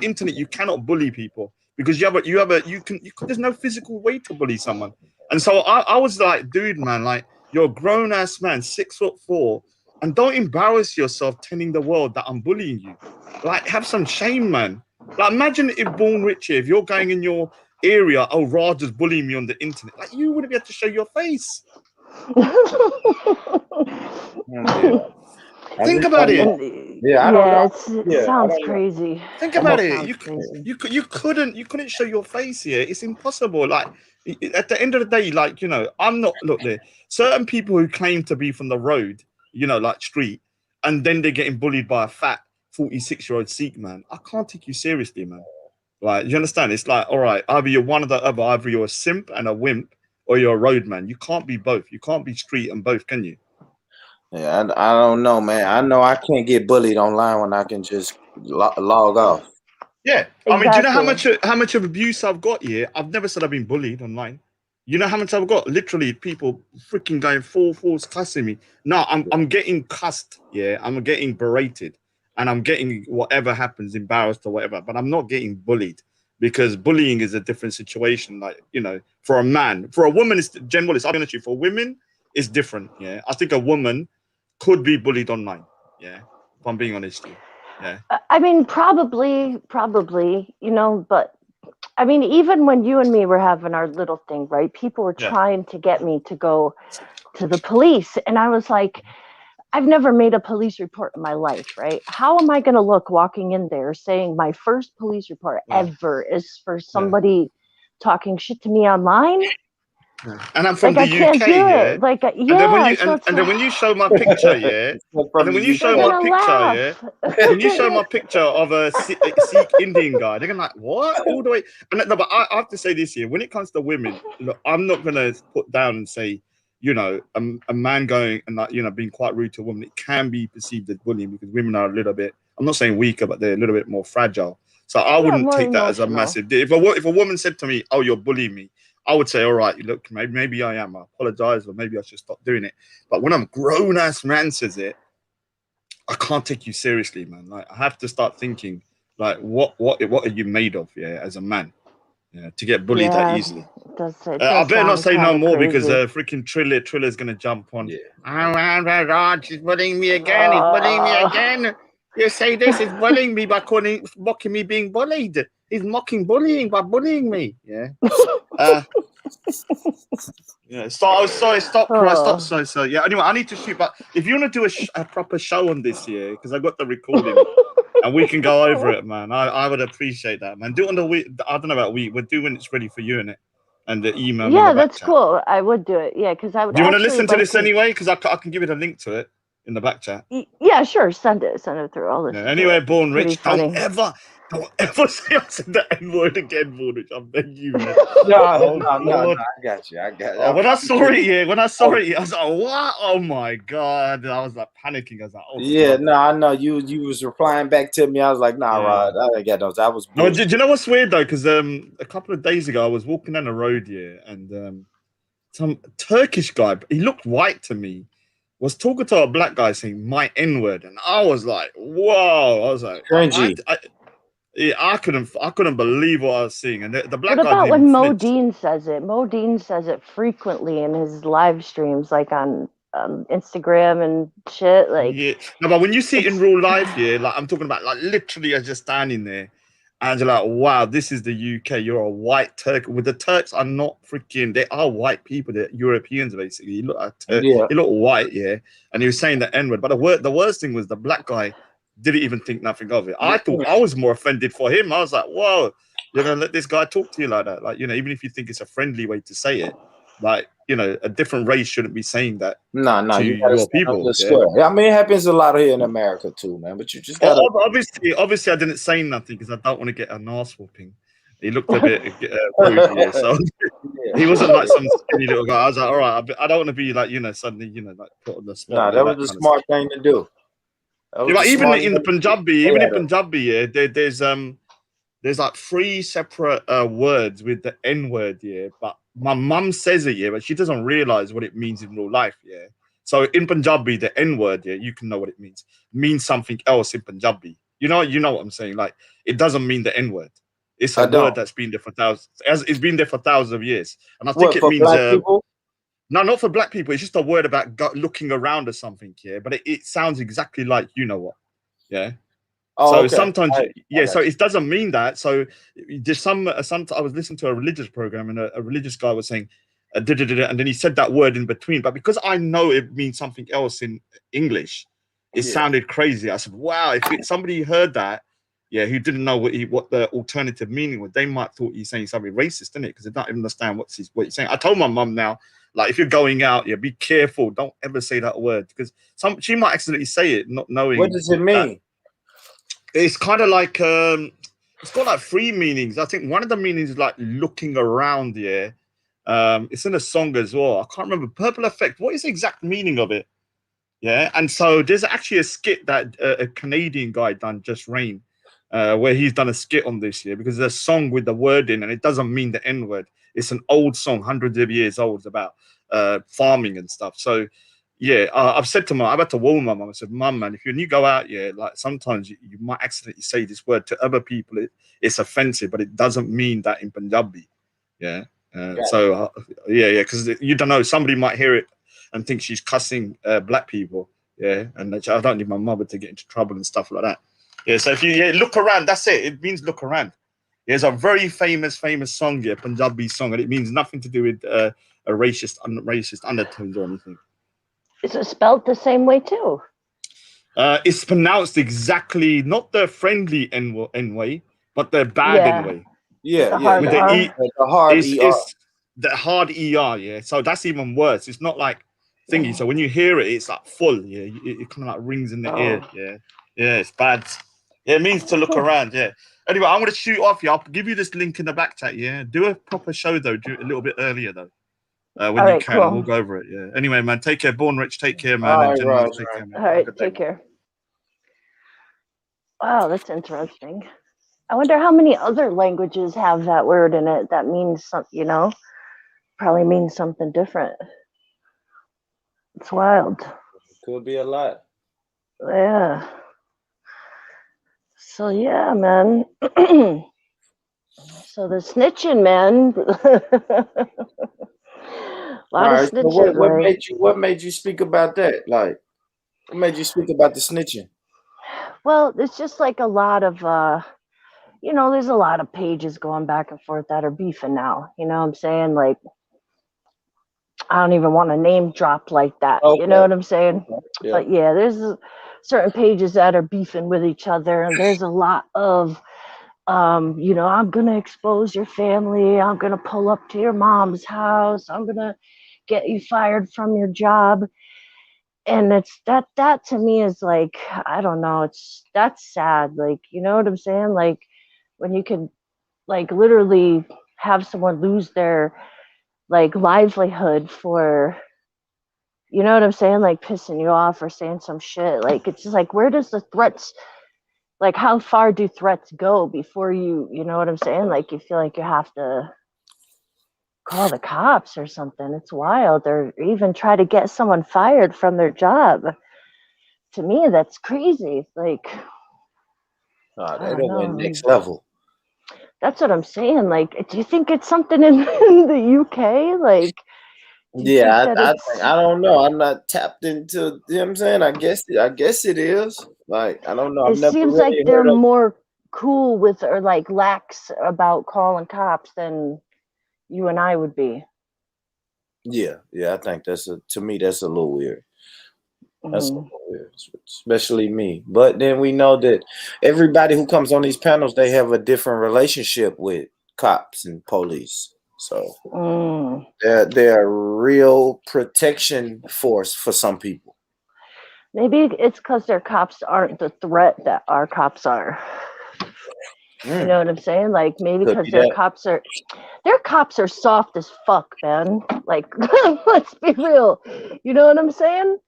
internet, you cannot bully people because there's no physical way to bully someone. And so I was like, dude, man, like you're a grown ass man, 6'4", and don't embarrass yourself telling the world that I'm bullying you. Like, have some shame, man. Like, imagine if Born Rich here, if you're going in your area, Raj is bullying me on the internet. Like, you wouldn't be able to show your face. Think about it. Yeah, I don't know. It sounds crazy. Think about it. Sounds You crazy. you couldn't show your face here. It's impossible. Like at the end of the day, like I'm not. Look, there certain people who claim to be from the road, like street, and then they're getting bullied by a fat 46-year-old Sikh man. I can't take you seriously, man. Like, you understand? It's like, all right, either you're one or the other. Either you're a simp and a wimp, or you're a road man. You can't be both. You can't be street and both, can you? Yeah, I don't know, man. I know I can't get bullied online when I can just log off. Yeah, I mean, do you know how much of abuse I've got here? I've never said I've been bullied online. You know how much I've got? Literally, people freaking going full force cussing me. No, I'm getting cussed. Yeah, I'm getting berated, and I'm getting whatever happens, embarrassed or whatever. But I'm not getting bullied because bullying is a different situation. Like for a man, for a woman, it's general. I'll be honest with you. For women, it's different. Yeah, I think a woman could be bullied online. Yeah, if I'm being honest with you. Yeah. I mean, probably, but I mean, even when you and me were having our little thing, right? People were trying to get me to go to the police. And I was like, I've never made a police report in my life, right? How am I going to look walking in there saying my first police report ever is for somebody talking shit to me online? And I'm from like, the I UK, can't do yeah. it. Like, And then when you show my picture, yeah. And then when you show my picture, yeah. When you show my picture of a Sikh Indian guy, they're gonna like, what? All the way. And no, but I have to say this here. When it comes to women, look, I'm not gonna put down and say, a man going and like, being quite rude to a woman, it can be perceived as bullying because women are a little bit. I'm not saying weaker, but they're a little bit more fragile. So I wouldn't take that as a massive deal. If a woman said to me, "Oh, you're bullying me," I would say, all right, look, maybe I am. I apologize, or maybe I should stop doing it. But when a grown ass man says it, I can't take you seriously, man. Like I have to start thinking, like, what are you made of, yeah, as a man, to get bullied that easily. I better not say no more because freaking Triller's gonna jump on. Yeah. She's bullying me again. He's bullying me again. You say this is bullying me by mocking me being bullied. He's mocking bullying by bullying me. Yeah. Yeah. Stop. So yeah. Anyway, I need to shoot. But if you want to do a proper show on this year, because I got the recording and we can go over it, man. I would appreciate that, man. Do it on the week. I don't know about week. We're doing it's ready for you, innit? And the email. Yeah, that's cool. I would do it. Yeah, because I would. Do you want to listen to this anyway? Because I can give it a link to it in the back chat. Yeah, sure. Send it through. All this. Anyway, Born Rich, don't ever say I said the N-word again, Born Rich. I'm begging you, man. No, I got you. When I saw it, I was like, what? Oh my god! I was like panicking. I was like, oh yeah, no, I know you was replying back to me. I was like, nah, Rod, I ain't got those. I was. No, do you know what's weird though? Because a couple of days ago, I was walking down the road here, and some Turkish guy, he looked white to me, was talking to a black guy saying my N-word, and I was like, whoa! I was like, cringy. I couldn't believe what I was seeing. And the black guy. What about when Snitch. Modine says it? Modine says it frequently in his live streams, like on Instagram and shit. Like, yeah, no, but when you see it in real life, yeah, like I'm talking about, like literally, as you're standing there, and you're like, wow, this is the UK. You're a white Turk. With the Turks are not freaking. They are white people. They're Europeans basically. You look you look white, yeah. And he was saying the N-word, but the worst thing was the black guy didn't even think nothing of it. I thought I was more offended for him. I was like, whoa, you're gonna let this guy talk to you like that? Like, even if you think it's a friendly way to say it, like, a different race shouldn't be saying that. No, you gotta your people. Yeah. I mean, it happens a lot here in America too, man. But you just gotta. Obviously, I didn't say nothing because I don't want to get an arse whooping. He looked a bit rude here, so he wasn't like some skinny little guy. I was like, all right, I don't want to be like, suddenly, like put on the spot. No, that was a smart thing to do. Yeah, even in the Punjabi, yeah, there's like 3 separate words with the N-word, yeah. But my mum says it, yeah, but she doesn't realize what it means in real life, yeah. So in Punjabi, the N-word, yeah, you can know what it means something else in Punjabi. You know what I'm saying? Like, it doesn't mean the N-word. It's a word that's been there for thousands. It's been there for thousands of years, and I think it means black people? No, not for black people. It's just a word about looking around or something, yeah. But it sounds exactly like what, yeah. Oh, so okay. Sometimes, so it doesn't mean that. So there's some I was listening to a religious program, and a religious guy was saying, and then he said that word in between. But because I know it means something else in English, it sounded crazy. I said, wow, if somebody heard that, who didn't know what the alternative meaning was, they might thought he's saying something racist, didn't it? Because they don't even understand what he's saying. I told my mum now, like, if you're going out, be careful. Don't ever say that word, because she might accidentally say it, not knowing. What does it mean? It's kind of like it's got like 3 meanings. I think one of the meanings is like looking around. It's in a song as well. I can't remember. Purple Effect. What is the exact meaning of it? Yeah, and so there's actually a skit that a Canadian guy done, Just Rain, where he's done a skit on this because there's a song with the word in, and it doesn't mean the N word. It's an old song, hundreds of years old, about farming and stuff. So I've said to I've had to warn my mum. I said, Mum, man, when you go out, like sometimes you might accidentally say this word to other people. It's offensive, but it doesn't mean that in Punjabi. So because you don't know, somebody might hear it and think she's cussing black people. And I don't need my mother to get into trouble and stuff like that. So if you look around, that's it. It means look around. It's a very famous song, Punjabi song, and it means nothing to do with a racist undertones or anything. Is it spelled the same way too? It's pronounced exactly, not the friendly N way, but the bad N way. The hard with R. The hard ER. It's the hard ER, so that's even worse. It's not like thingy. So when you hear it, it's like full, it kind of like rings in the ear, it's bad. It means to look around, Anyway, I'm going to shoot off, I'll give you this link in the back chat, Do a proper show, though. Do it a little bit earlier, though. When you can, we'll go over it, Anyway, man, take care. Born Rich, take care, man. All and right, take care, man. All right, take care. Wow, that's interesting. I wonder how many other languages have that word in it that means something, probably means something different. It's wild. Could be a lot. Yeah. So yeah, man. So the snitching, man. A lot of snitching. So what made you speak about that? Like, what made you speak about the snitching? Well, it's just like a lot of there's a lot of pages going back and forth that are beefing now. You know what I'm saying? Like, I don't even want to name drop like that. Okay. You know what I'm saying? Yeah. But yeah, there's certain pages that are beefing with each other, and there's a lot of I'm gonna expose your family, I'm gonna pull up to your mom's house, I'm gonna get you fired from your job. And it's that to me is like, I don't know, that's sad. Like, you know what I'm saying? Like, when you could like literally have someone lose their like livelihood for, you know what I'm saying, like pissing you off or saying some shit. Like, it's just like, where does the threats, like, how far do threats go before you know what I'm saying, like, you feel like you have to call the cops or something? It's wild. Or even try to get someone fired from their job. To me, that's crazy. Like, they don't went next level. That's what I'm saying. Like, do you think it's something in the UK? Like, I don't know. I'm not tapped into. You know what I'm saying? I guess it is. Like, I don't know. It seems like they're more cool with, or like lax about calling cops than you and I would be. Yeah, I think to me that's a little weird. That's a little weird, especially me. But then we know that everybody who comes on these panels, they have a different relationship with cops and police. So they're a real protection force for some people. Maybe it's because their cops aren't the threat that our cops are. You know what I'm saying? Like, maybe because their cops are soft as fuck, man. Like, let's be real. You know what I'm saying?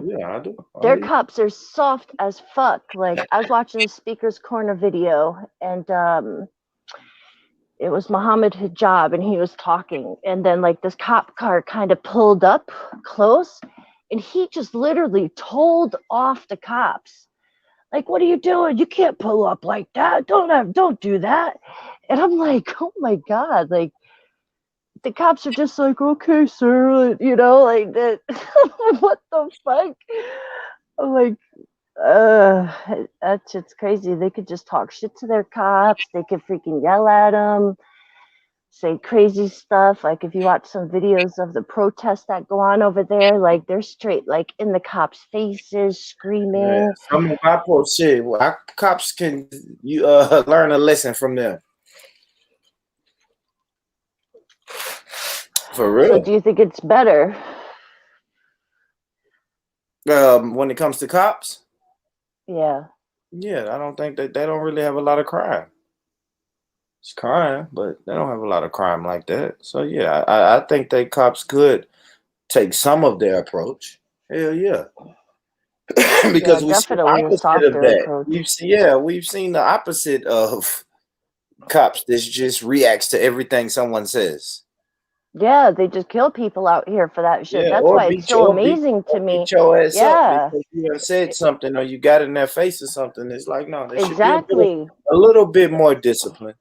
Yeah, I do. Their cops are soft as fuck. Like, I was watching the Speaker's Corner video, and it was Muhammad Hijab, and he was talking, and then like this cop car kind of pulled up close, and he just literally told off the cops. Like, what are you doing? You can't pull up like that. Don't do that. And I'm like, oh my God. Like, the cops are just like, okay, sir. You know, like that. What the fuck? I'm like, that shit's crazy. They could just talk shit to their cops. They could freaking yell at them. say crazy stuff. Like if you watch some videos of the protests that go on over there, like they're straight like in the cops' faces, screaming. Yeah, some of my poor shit. Well, cops can you learn a lesson from them. For real. So do you think it's better? When it comes to cops, Yeah. yeah, I don't think that they don't really have a lot of crime. It's crime, but they don't have a lot of crime like that. So yeah, I think that cops could take some of their approach. Hell yeah. Because Yeah, we see the definitely a opposite of softer that. approach. We've seen the opposite of cops that just reacts to everything someone says. Yeah, they just kill people out here for that shit. Yeah, That's or why it's beat so your beat, amazing to me. beat your ass up Yeah, because you have said something or you got in their face or something. It's like no, there should be exactly. a little bit more discipline.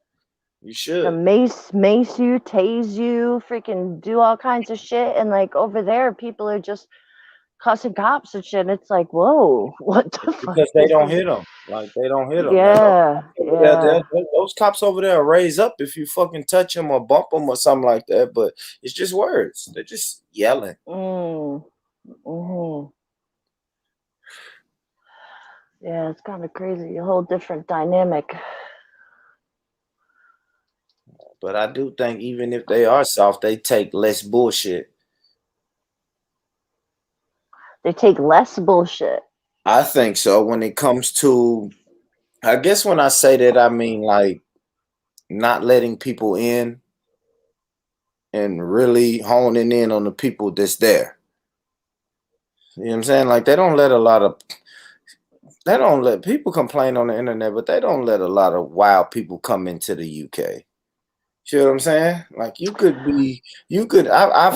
You The should. mace you, tase you, freaking do all kinds of shit, and like over there, people are just cussing cops and shit. And it's like, whoa, what the fuck? Because they don't hit them. Like they don't hit them. Yeah, yeah. Those cops over there raise up if you fucking touch them or bump them or something like that. But it's just words. They're just yelling. Mm-hmm. Yeah, it's kind of crazy. A whole different dynamic. But I do think even if they are soft, they take less bullshit. They take less bullshit. I think so. When it comes to, I guess when I say that, I mean like not letting people in and really honing in on the people that's there. You know what I'm saying? Like they don't let people complain on the internet, but they don't let a lot of wild people come into the UK. You know what I'm saying? Like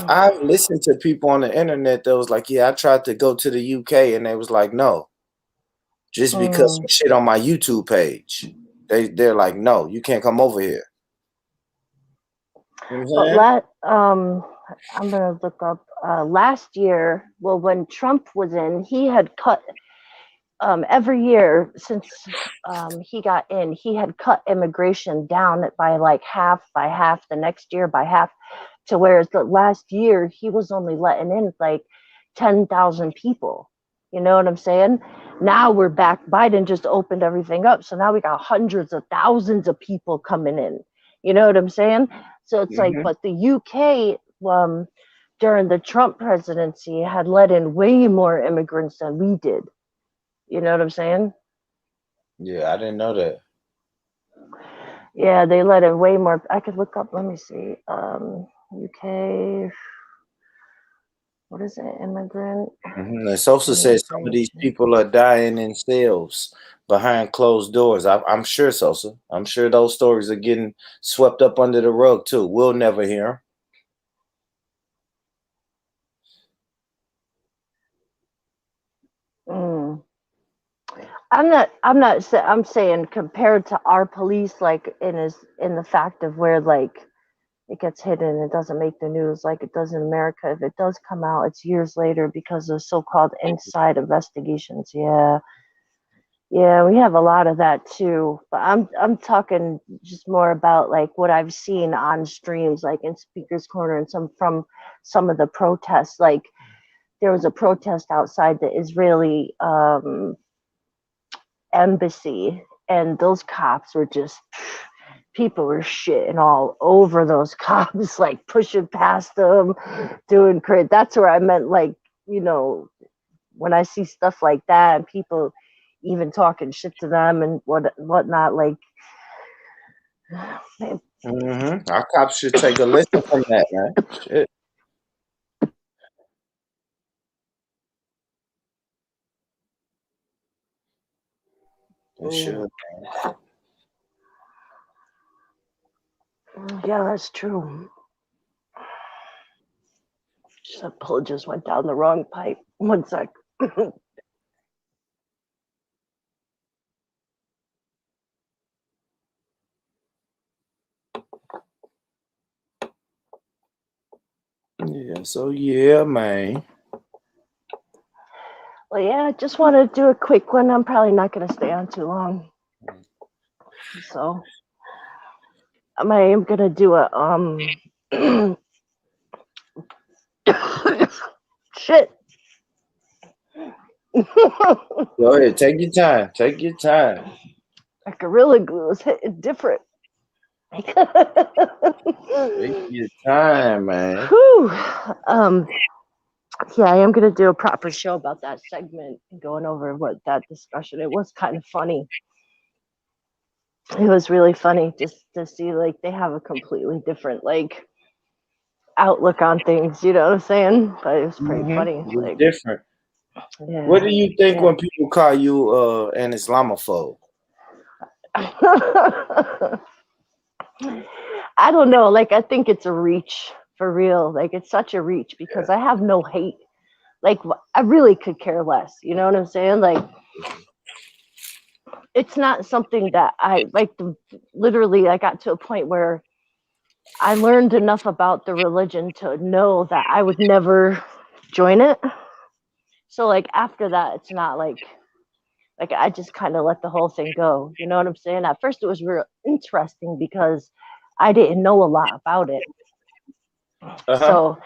I've listened to people on the internet that was like, yeah, I tried to go to the UK and they was like, no, just because some shit on my YouTube page. They're like, no, you can't come over here. You know what I'm saying? I'm gonna look up last year. Well, when Trump was in, he had cut every year since he got in, he had cut immigration down by like half, by half, the next year by half, to whereas the last year he was only letting in like 10,000 people. You know what I'm saying? Now we're back. Biden just opened everything up. So now we got hundreds of thousands of people coming in. You know what I'm saying? So it's like, but the UK, during the Trump presidency, had let in way more immigrants than we did. You know what I'm saying? Yeah, I didn't know that. Yeah, they let in way more. I could look up. Let me see. UK. What is it? Immigrant. And Sosa says some of these people are dying in cells behind closed doors. I'm sure, Sosa. I'm sure those stories are getting swept up under the rug too. We'll never hear them. I'm saying compared to our police, like in the fact of where like it gets hidden, it doesn't make the news like it does in America. If it does come out, it's years later because of so-called inside investigations. Yeah, we have a lot of that too. But I'm talking just more about like what I've seen on streams, like in Speaker's Corner and some of the protests. Like there was a protest outside the Israeli embassy, and those cops were just, people were shitting all over those cops, like pushing past them, doing crazy. That's where I meant, like, you know, when I see stuff like that and people even talking shit to them and whatnot, like, Our cops should take a lesson from that, man. Shit. They should. Yeah, that's true. That pull just went down the wrong pipe. One sec. Yeah, so yeah, man. Well, yeah, I just want to do a quick one. I'm probably not going to stay on too long. So, I am gonna do a shit. Go ahead, take your time. Take your time. Like Gorilla Glue is hitting different. Take your time, man. Whew. Yeah, I am gonna do a proper show about that segment, going over what that discussion. It was kind of funny. It was really funny just to see like they have a completely different like outlook on things. You know what I'm saying? But it was pretty funny. It's Like, different. yeah. What do you think Yeah. when people call you an Islamophobe? I don't know. Like, I think it's a reach for real. Like, it's such a reach because I have no hate. Like, I really could care less. You know what I'm saying? Like, it's not something that I like. Literally, I got to a point where I learned enough about the religion to know that I would never join it. So, like, after that, it's not like I just kind of let the whole thing go. You know what I'm saying? At first, it was real interesting because I didn't know a lot about it. So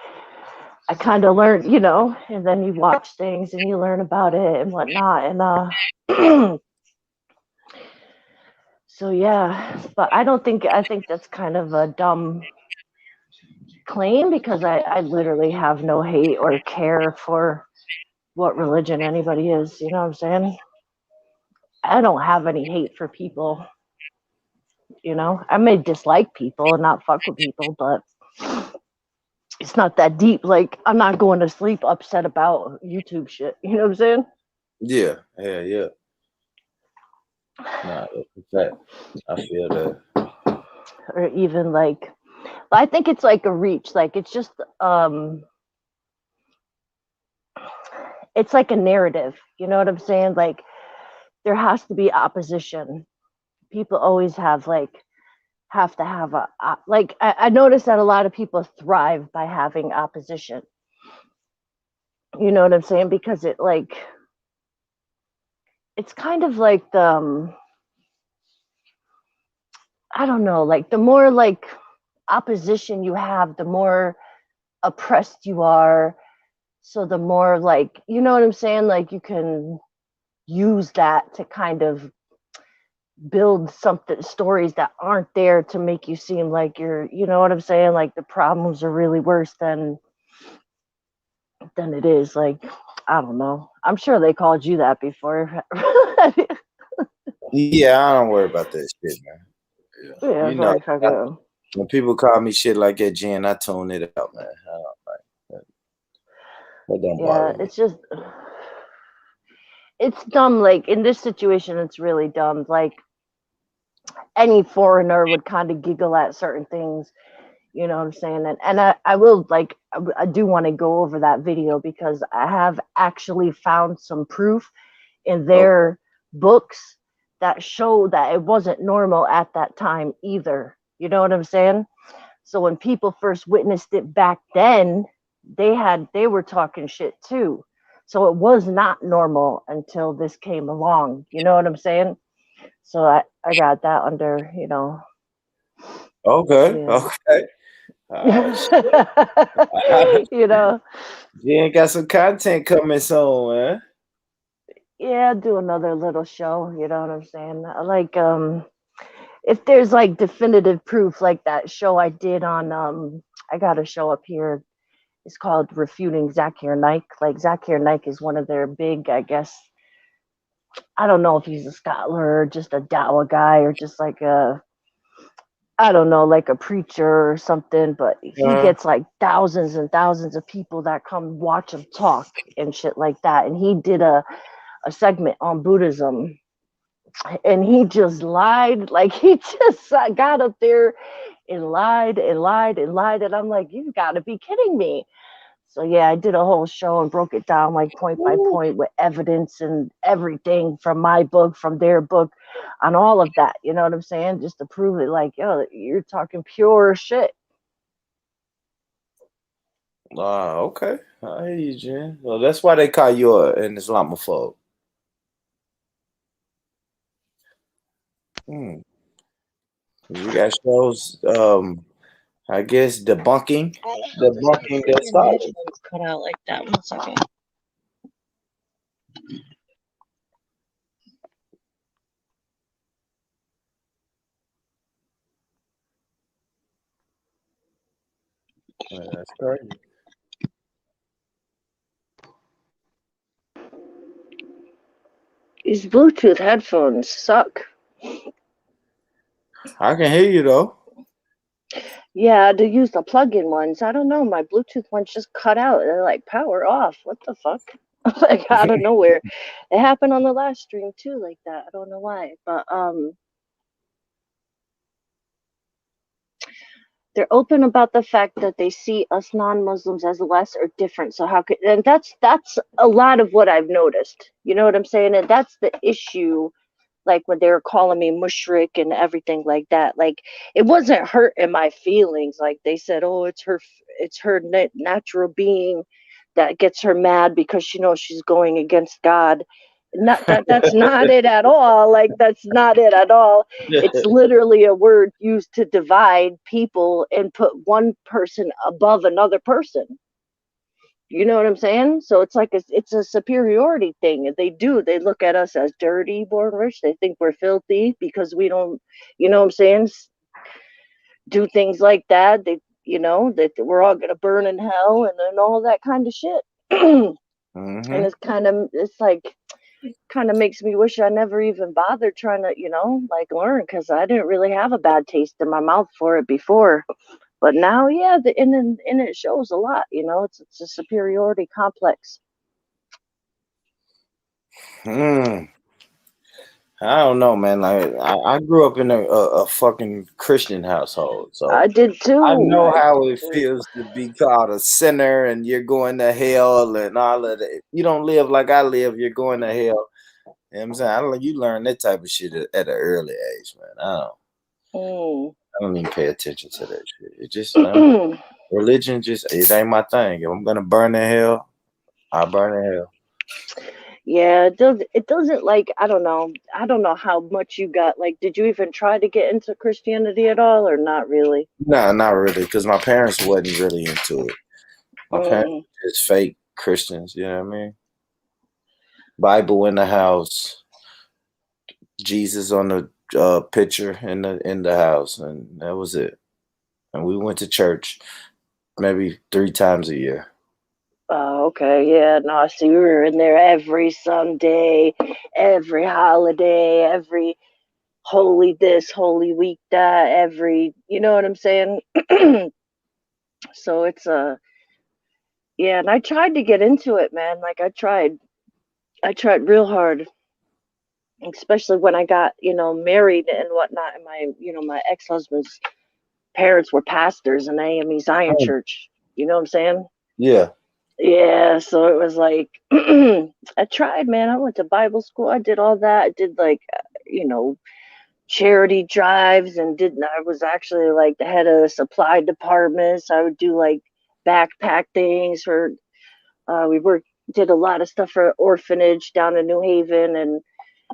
I kind of learned, you know, and then you watch things and you learn about it and whatnot. And so yeah, but I think that's kind of a dumb claim because I literally have no hate or care for what religion anybody is. You know what I'm saying? I don't have any hate for people. You know, I may dislike people and not fuck with people, but it's not that deep. Like, I'm not going to sleep upset about YouTube shit. You know what I'm saying? Yeah. Nah, that's I feel that. Or even like, I think it's like a reach. Like, it's just, it's like a narrative. You know what I'm saying? Like, there has to be opposition. People always have to have like I noticed that a lot of people thrive by having opposition. You know what I'm saying? Because it like it's kind of like the I don't know, like the more like opposition you have, the more oppressed you are. So the more like you know what I'm saying? Like you can use that to kind of build something stories that aren't there to make you seem like you're you know what I'm saying? Like the problems are really worse than it is. Like, I don't know. I'm sure they called you that before. Yeah, I don't worry about that shit, man. Yeah, You know, like, when people call me shit like that, Jen, I tune it out, man. I don't like that. That don't bother me. it's just, it's dumb. Like, in this situation, it's really dumb. Like, any foreigner would kind of giggle at certain things. You know what I'm saying? And I will, like, I do want to go over that video because I have actually found some proof in their books that show that it wasn't normal at that time either. You know what I'm saying? So when people first witnessed it back then, they were talking shit too. So it was not normal until this came along. You know what I'm saying? So I got that under, you know. Okay. You know. Jen got some content coming soon, man. Yeah, do another little show, you know what I'm saying? Like if there's like definitive proof like that show I did on I got a show up here. It's called Refuting Zakir Naik. Like Zakir Naik is one of their big, I guess I don't know if he's a scholar or just a Dawa guy or just like a I don't know, like a preacher or something, but he gets like thousands and thousands of people that come watch him talk and shit like that. And he did a segment on Buddhism and he just lied. Like he just got up there and lied and lied and lied. And I'm like, you've got to be kidding me. So yeah, I did a whole show and broke it down like point by point with evidence and everything from my book, from their book, on all of that. You know what I'm saying? Just to prove it, like, yo, you're talking pure shit. Okay. I hear you, Jen. Well, that's why they call you an Islamophobe. You got shows. I guess debunking their scholars. Cut out like that. 1 second. That's crazy. These Bluetooth headphones suck. I can hear you though. Yeah, to use the plug-in ones. I don't know. My Bluetooth ones just cut out. They're like power off. What the fuck? Like out of nowhere. It happened on the last stream too, like that. I don't know why, but they're open about the fact that they see us non-Muslims as less or different. So how could, and that's a lot of what I've noticed. You know what I'm saying? And that's the issue. Like when they were calling me mushrik and everything like that, like it wasn't hurting my feelings. Like they said, oh, it's her natural being that gets her mad because she knows she's going against God. Not that's not it at all. Like that's not it at all. It's literally a word used to divide people and put one person above another person. You know what I'm saying? So it's like it's a superiority thing. They look at us as dirty, born rich. They think we're filthy because we don't, you know what I'm saying, do things like that. That we're all gonna burn in hell and all that kind of shit. Mm-hmm. And it's like kind of makes me wish I never even bothered trying to, like learn, because I didn't really have a bad taste in my mouth for it before. But now, yeah, and it shows a lot. It's a superiority complex. I don't know, man. Like I grew up in a fucking Christian household, so I did too. I know how it feels to be called a sinner and you're going to hell and all of that. You don't live like I live, you're going to hell. You know what I'm saying? You learn that type of shit at an early age, man. I don't even pay attention to that shit. It just religion it ain't my thing. If I'm gonna burn in hell, I'll burn in hell. Yeah, it doesn't like, I don't know how much you got. Like, did you even try to get into Christianity at all, or not really? No, not really, because my parents wasn't really into it. My parents were just fake Christians, you know what I mean? Bible in the house, Jesus on the picture in the house, and that was it. And we went to church maybe 3 times a year. Oh, okay. Yeah, no, see, we were in there every Sunday, every holiday, every holy this, holy week that, you know what I'm saying? So it's yeah, and I tried to get into it, man. Like I tried real hard, especially when I got, married and whatnot. And my ex-husband's parents were pastors in AME Zion Church. You know what I'm saying? Yeah. Yeah, so it was like, I tried, man. I went to Bible school. I did all that. I did like, charity drives and I was actually like the head of the supply department. So I would do like backpack things for, did a lot of stuff for orphanage down in New Haven. And,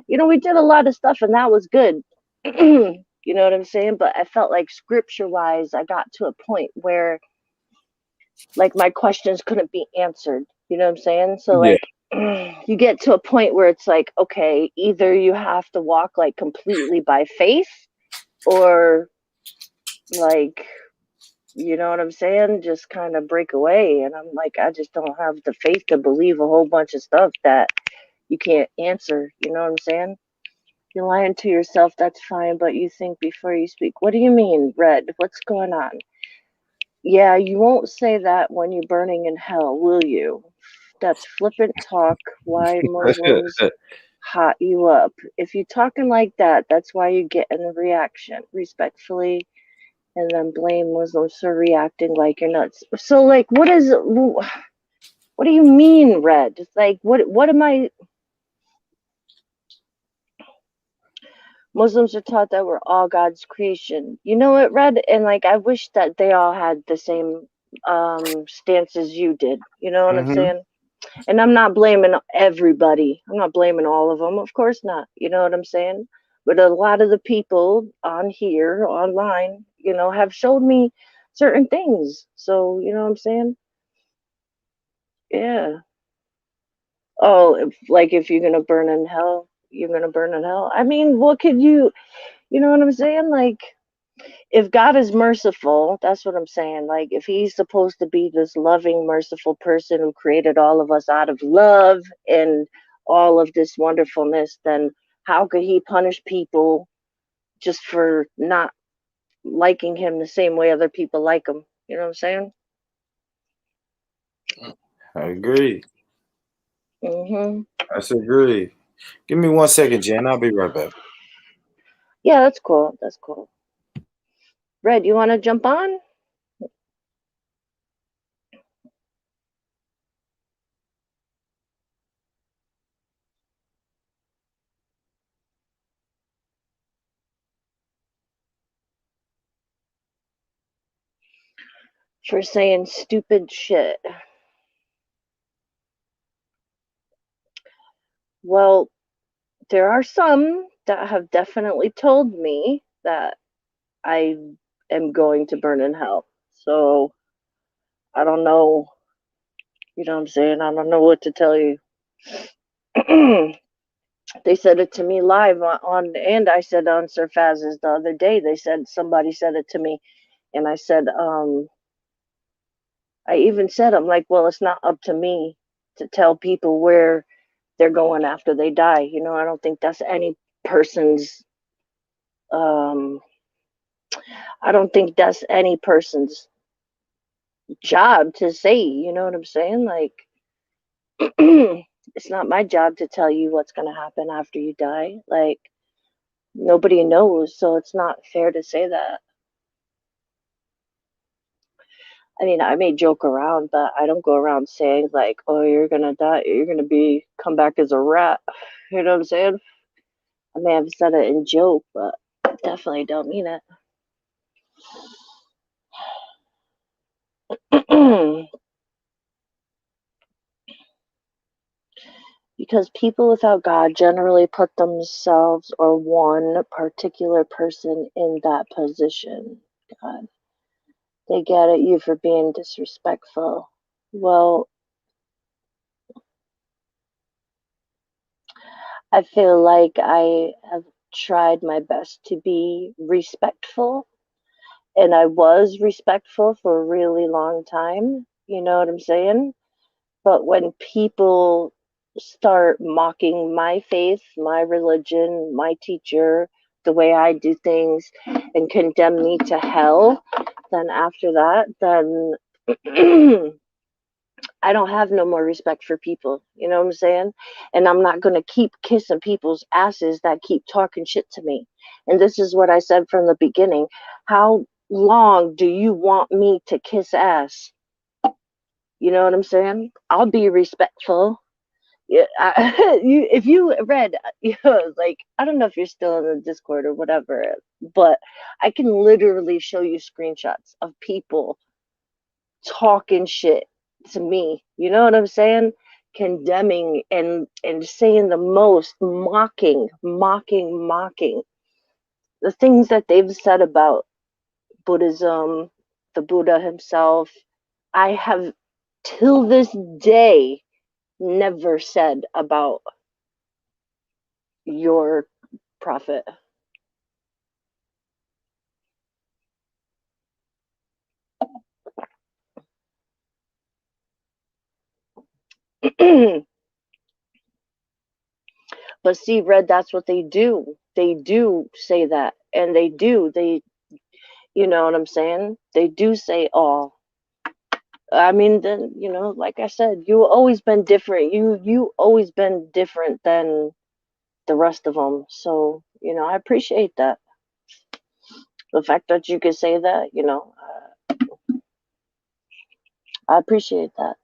we did a lot of stuff and that was good. You know what I'm saying? But I felt like scripture wise, I got to a point where like my questions couldn't be answered. You know what I'm saying? So like you get to a point where it's like, okay, either you have to walk like completely by faith or like, you know what I'm saying? Just kind of break away. And I'm like, I just don't have the faith to believe a whole bunch of stuff that you can't answer. You know what I'm saying? You're lying to yourself, that's fine, but you think before you speak. What do you mean, Red? What's going on? Yeah, you won't say that when you're burning in hell, will you? That's flippant talk. Why Muslims hot you up? If you're talking like that, that's why you get a reaction. Respectfully, and then blame Muslims for reacting like you're nuts. So, like, what do you mean, Red? Like, what am I? Muslims are taught that we're all God's creation. You know what, Red? And like, I wish that they all had the same stance as you did. You know what I'm saying? And I'm not blaming everybody. I'm not blaming all of them. Of course not. You know what I'm saying? But a lot of the people on here, online, have showed me certain things. So, you know what I'm saying? Yeah. Oh, if you're gonna burn in hell, you're gonna burn in hell. I mean, what could you know what I'm saying? Like, if God is merciful, that's what I'm saying. Like, if he's supposed to be this loving, merciful person who created all of us out of love and all of this wonderfulness, then how could he punish people just for not liking him the same way other people like him? You know what I'm saying? I agree. Mm-hmm. I agree. Give me 1 second, Jen. I'll be right back. Yeah, that's cool. That's cool. Red, you want to jump on? For saying stupid shit. Well, there are some that have definitely told me that I am going to burn in hell. So I don't know. You know what I'm saying? I don't know what to tell you. They said it to me live and I said on Sir Faz's the other day. Somebody said it to me, and I said, I even said, I'm like, well, it's not up to me to tell people where they're going after they die. I don't think that's any person's um I don't think that's any person's job to say, you know what I'm saying? Like, it's not my job to tell you what's going to happen after you die. Like, nobody knows, so it's not fair to say that. I mean, I may joke around, but I don't go around saying like, "Oh, you're gonna die. You're gonna come back as a rat." You know what I'm saying? I may have said it in joke, but definitely don't mean it. Because people without God generally put themselves or one particular person in that position. God, they get at you for being disrespectful. Well, I feel like I have tried my best to be respectful, and I was respectful for a really long time. You know what I'm saying? But when people start mocking my faith, my religion, my teacher, the way I do things, and condemn me to hell, then after that, then I don't have no more respect for people. You know what I'm saying? And I'm not going to keep kissing people's asses that keep talking shit to me. And this is what I said from the beginning. How long do you want me to kiss ass? You know what I'm saying? I'll be respectful. Yeah, if you read, like, I don't know if you're still in the Discord or whatever, but I can literally show you screenshots of people talking shit to me. You know what I'm saying? Condemning and saying the most mocking the things that they've said about Buddhism, the Buddha himself. I have till this day never said about your prophet. But see, Red, that's what they do. They do say that. And they, you know what I'm saying? They do say, oh, I mean, then, like I said, you always been different. You always been different than the rest of them. So, I appreciate that. The fact that you could say that, I appreciate that.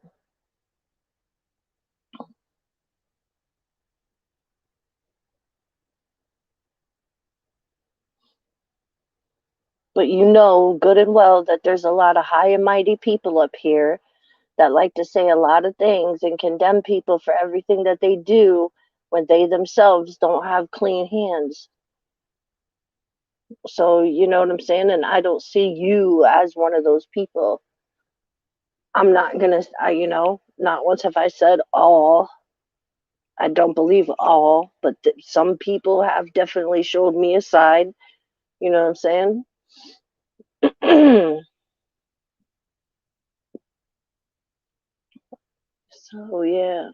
But you know good and well that there's a lot of high and mighty people up here that like to say a lot of things and condemn people for everything that they do when they themselves don't have clean hands. So, you know what I'm saying? And I don't see you as one of those people. I'm not gonna, not once have I said all. I don't believe all, but some people have definitely showed me a side. You know what I'm saying? So, yeah.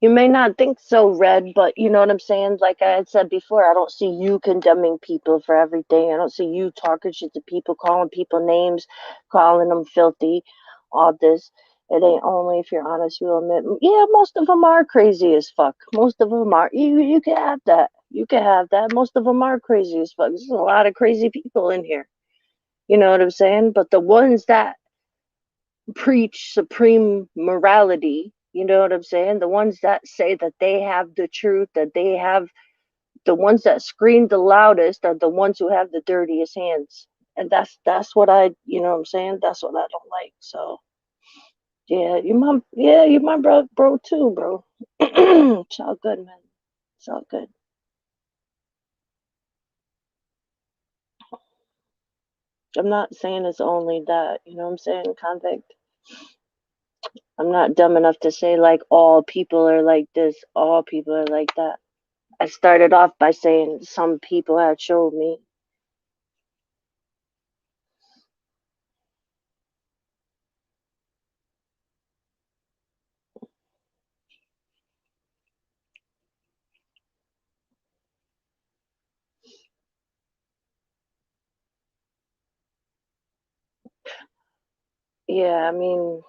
You may not think so, Red, but you know what I'm saying? Like I had said before, I don't see you condemning people for everything. I don't see you talking shit to people, calling people names, calling them filthy, all this. It ain't only if you're honest, you admit, yeah, most of them are crazy as fuck. Most of them are. You can have that. You can have that. Most of them are crazy as fuck. There's a lot of crazy people in here. You know what I'm saying? But the ones that preach supreme morality. You know what I'm saying? The ones that say that they have the truth, that they have the ones that scream the loudest are the ones who have the dirtiest hands. And that's what you know what I'm saying? That's what I don't like. So you my bro too, bro. It's all good, man. It's all good. I'm not saying it's only that, you know what I'm saying, convict. I'm not dumb enough to say like all people are like this, all people are like that. I started off by saying some people had showed me. Yeah, I mean,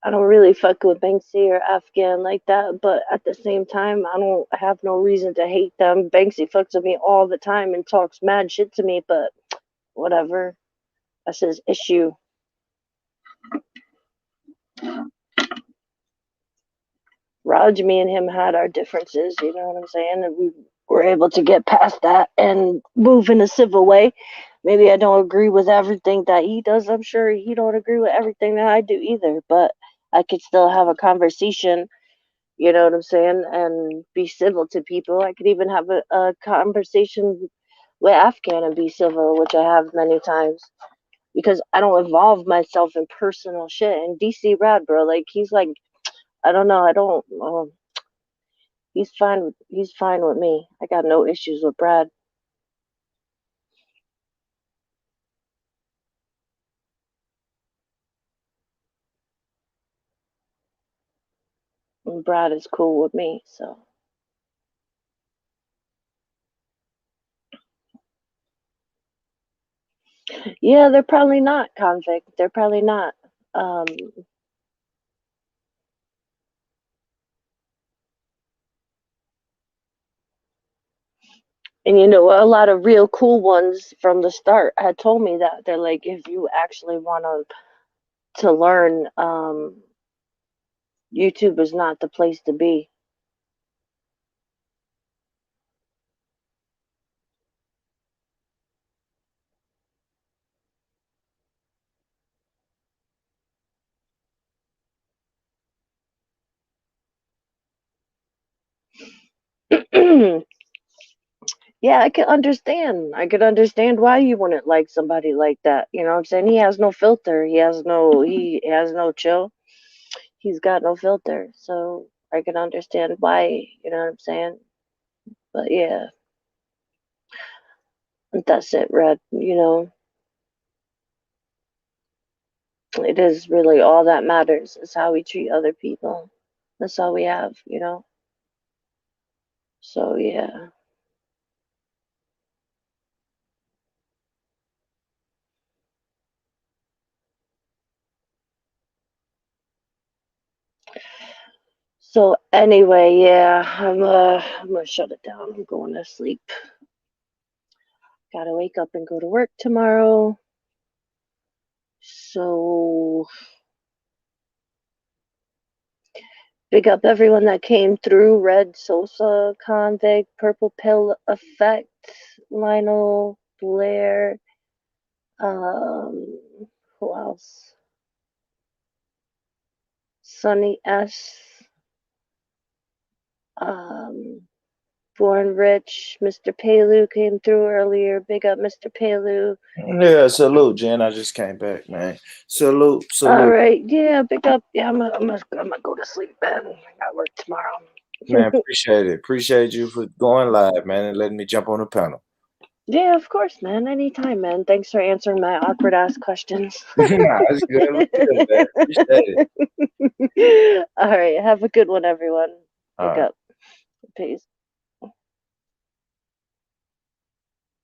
I don't really fuck with Banksy or Afghan like that, but at the same time, I don't have no reason to hate them. Banksy fucks with me all the time and talks mad shit to me, but whatever. That's his issue. Raj, me and him had our differences, you know what I'm saying? And we were able to get past that and move in a civil way. Maybe I don't agree with everything that he does. I'm sure he don't agree with everything that I do either, but I could still have a conversation, you know what I'm saying, and be civil to people. I could even have a conversation with Afghan and be civil, which I have many times because I don't involve myself in personal shit. And DC Rad, bro, like he's like, I don't know, I don't. He's fine with me. I got no issues with Brad. And Brad is cool with me, so yeah, they're probably not convict. They're probably not. Um, and you know, a lot of real cool ones from the start had told me that they're like, if you actually want to learn, YouTube is not the place to be. Yeah, I could understand. I could understand why you wouldn't like somebody like that. You know what I'm saying? He has no filter. He has no chill. He's got no filter. So I can understand why, you know what I'm saying? But yeah, that's it, Red. You know, it is really all that matters is how we treat other people. That's all we have, you know? So yeah. So anyway, yeah, I'm gonna shut it down. I'm going to sleep. Gotta wake up and go to work tomorrow. So big up everyone that came through. Red Sosa, Convict, Purple Pill Effect, Lionel, Blair, who else? Sonny S. Born Rich, Mr. Palu came through earlier. Big up, Mr. Palu. Yeah, salute, Jen. I just came back, man. Salute. All right, yeah, big up. Yeah, I'm gonna go to sleep, man. I got work tomorrow. Man, appreciate it. Appreciate you for going live, man, and letting me jump on the panel. Yeah, of course, man. Anytime, man. Thanks for answering my awkward ass questions. Nah, it's good. Man. Appreciate it. All right, have a good one, everyone. Pick up. Peace.